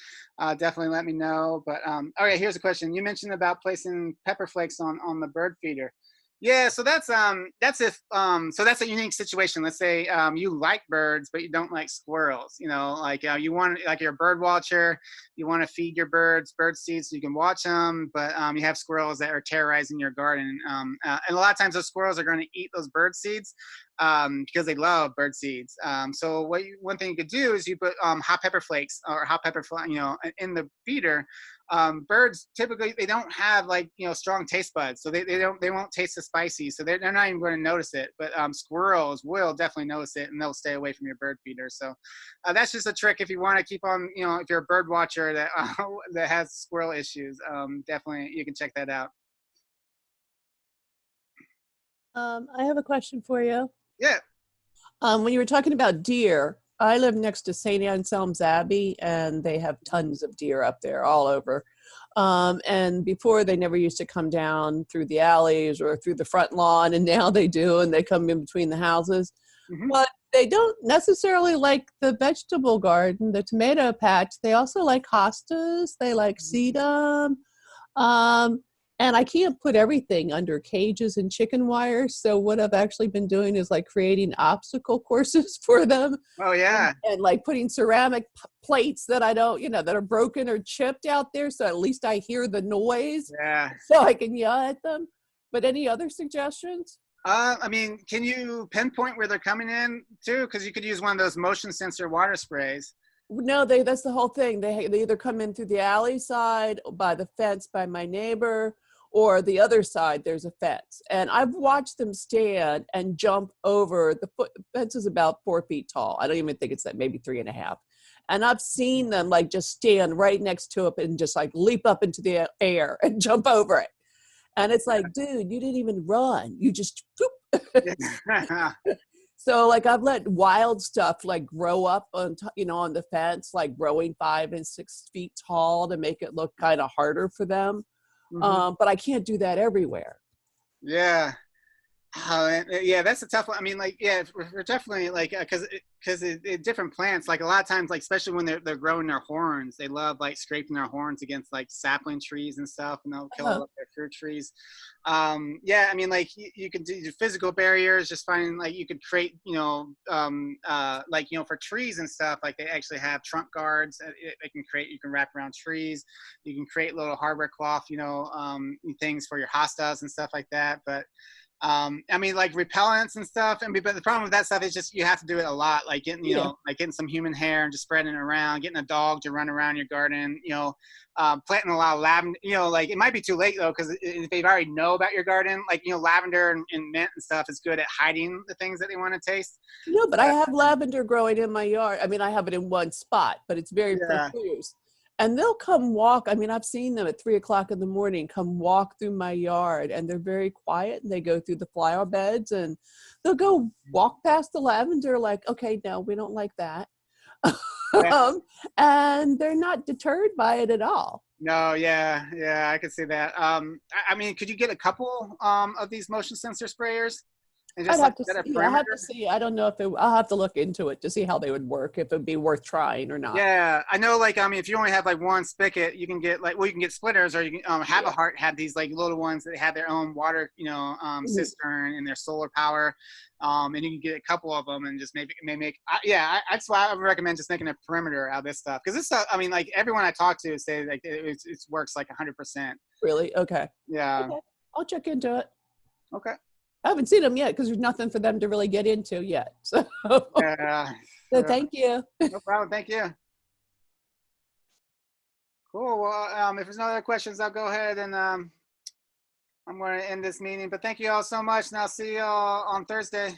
definitely let me know. But all right, here's a question. You mentioned about placing pepper flakes on the bird feeder. Yeah, so that's if so that's a unique situation. Let's say you like birds, but you don't like squirrels. You know, like you want like you're a bird watcher, you want to feed your birds bird seeds so you can watch them, but you have squirrels that are terrorizing your garden, and a lot of times those squirrels are going to eat those bird seeds because they love bird seeds. So one thing you could do is you put hot pepper flakes or hot pepper, in the feeder. Birds typically they don't have like strong taste buds, so they won't taste the spicy, so they're not even going to notice it. But squirrels will definitely notice it, and they'll stay away from your bird feeder. So that's just a trick if you want to keep on, if you're a bird watcher that that has squirrel issues. Definitely you can check that out. I have a question for you. Yeah. When you were talking about deer, I live next to St. Anselm's Abbey, and they have tons of deer up there all over. And before, they never used to come down through the alleys or through the front lawn, and now they do, and they come in between the houses. Mm-hmm. But they don't necessarily like the vegetable garden, the tomato patch. They also like hostas. They like sedum. And I can't put everything under cages and chicken wire. So what I've actually been doing is like creating obstacle courses for them. Oh yeah. And like putting ceramic plates that I don't, that are broken or chipped out there. So at least I hear the noise. Yeah. So I can yell at them. But any other suggestions? I mean, can you pinpoint where they're coming in too? Because you could use one of those motion sensor water sprays. No, that's the whole thing. They either come in through the alley side, by the fence, by my neighbor, or the other side, there's a fence. And I've watched them stand and jump over the fence is about 4 feet tall. I don't even think it's that, maybe 3.5. And I've seen them like just stand right next to it and just like leap up into the air and jump over it. And it's like, dude, you didn't even run. You just, So like I've let wild stuff like grow up on, on the fence, like growing 5 and 6 feet tall to make it look kind of harder for them. Mm-hmm. But I can't do that everywhere. Yeah. Yeah, that's a tough one. I mean, like, yeah, we're definitely like, because different plants, like a lot of times, like especially when they're growing their horns, they love like scraping their horns against like sapling trees and stuff, and they'll kill all of their fruit trees. Yeah, I mean, like you could do physical barriers, just finding like you could create, like for trees and stuff, like they actually have trunk guards. They can create, you can wrap around trees. You can create little hardware cloth, things for your hostas and stuff like that, but. I mean, like repellents and stuff. But the problem with that stuff is just you have to do it a lot. Like getting, like getting some human hair and just spreading it around, getting a dog to run around your garden. Planting a lot of lavender. Like it might be too late though, because if they already know about your garden, like lavender and mint and stuff is good at hiding the things that they want to taste. No, but I have lavender growing in my yard. I mean, I have it in one spot, but it's very profuse. And they'll come walk. I mean, I've seen them at 3 o'clock in the morning come walk through my yard, and they're very quiet. And they go through the flower beds, and they'll go walk past the lavender like, okay, no, we don't like that. And they're not deterred by it at all. No, yeah, I can see that. I mean, could you get a couple of these motion sensor sprayers? And just I'd have to see. I have to see. I don't know if I'll have to look into it to see how they would work, if it'd be worth trying or not. Yeah, I know. Like, I mean, if you only have like one spigot, you can get you can get splitters, or you can have a heart have these like little ones that have their own water, cistern and their solar power, and you can get a couple of them and just maybe make. That's why I would recommend just making a perimeter out of this stuff, because this stuff. I mean, like everyone I talk to say like it works like 100%. Really? Okay. Yeah. Okay. I'll check into it. Okay. I haven't seen them yet because there's nothing for them to really get into yet. So, Thank you. No problem. Thank you. Cool. Well, if there's no other questions, I'll go ahead and I'm going to end this meeting. But thank you all so much, and I'll see you all on Thursday.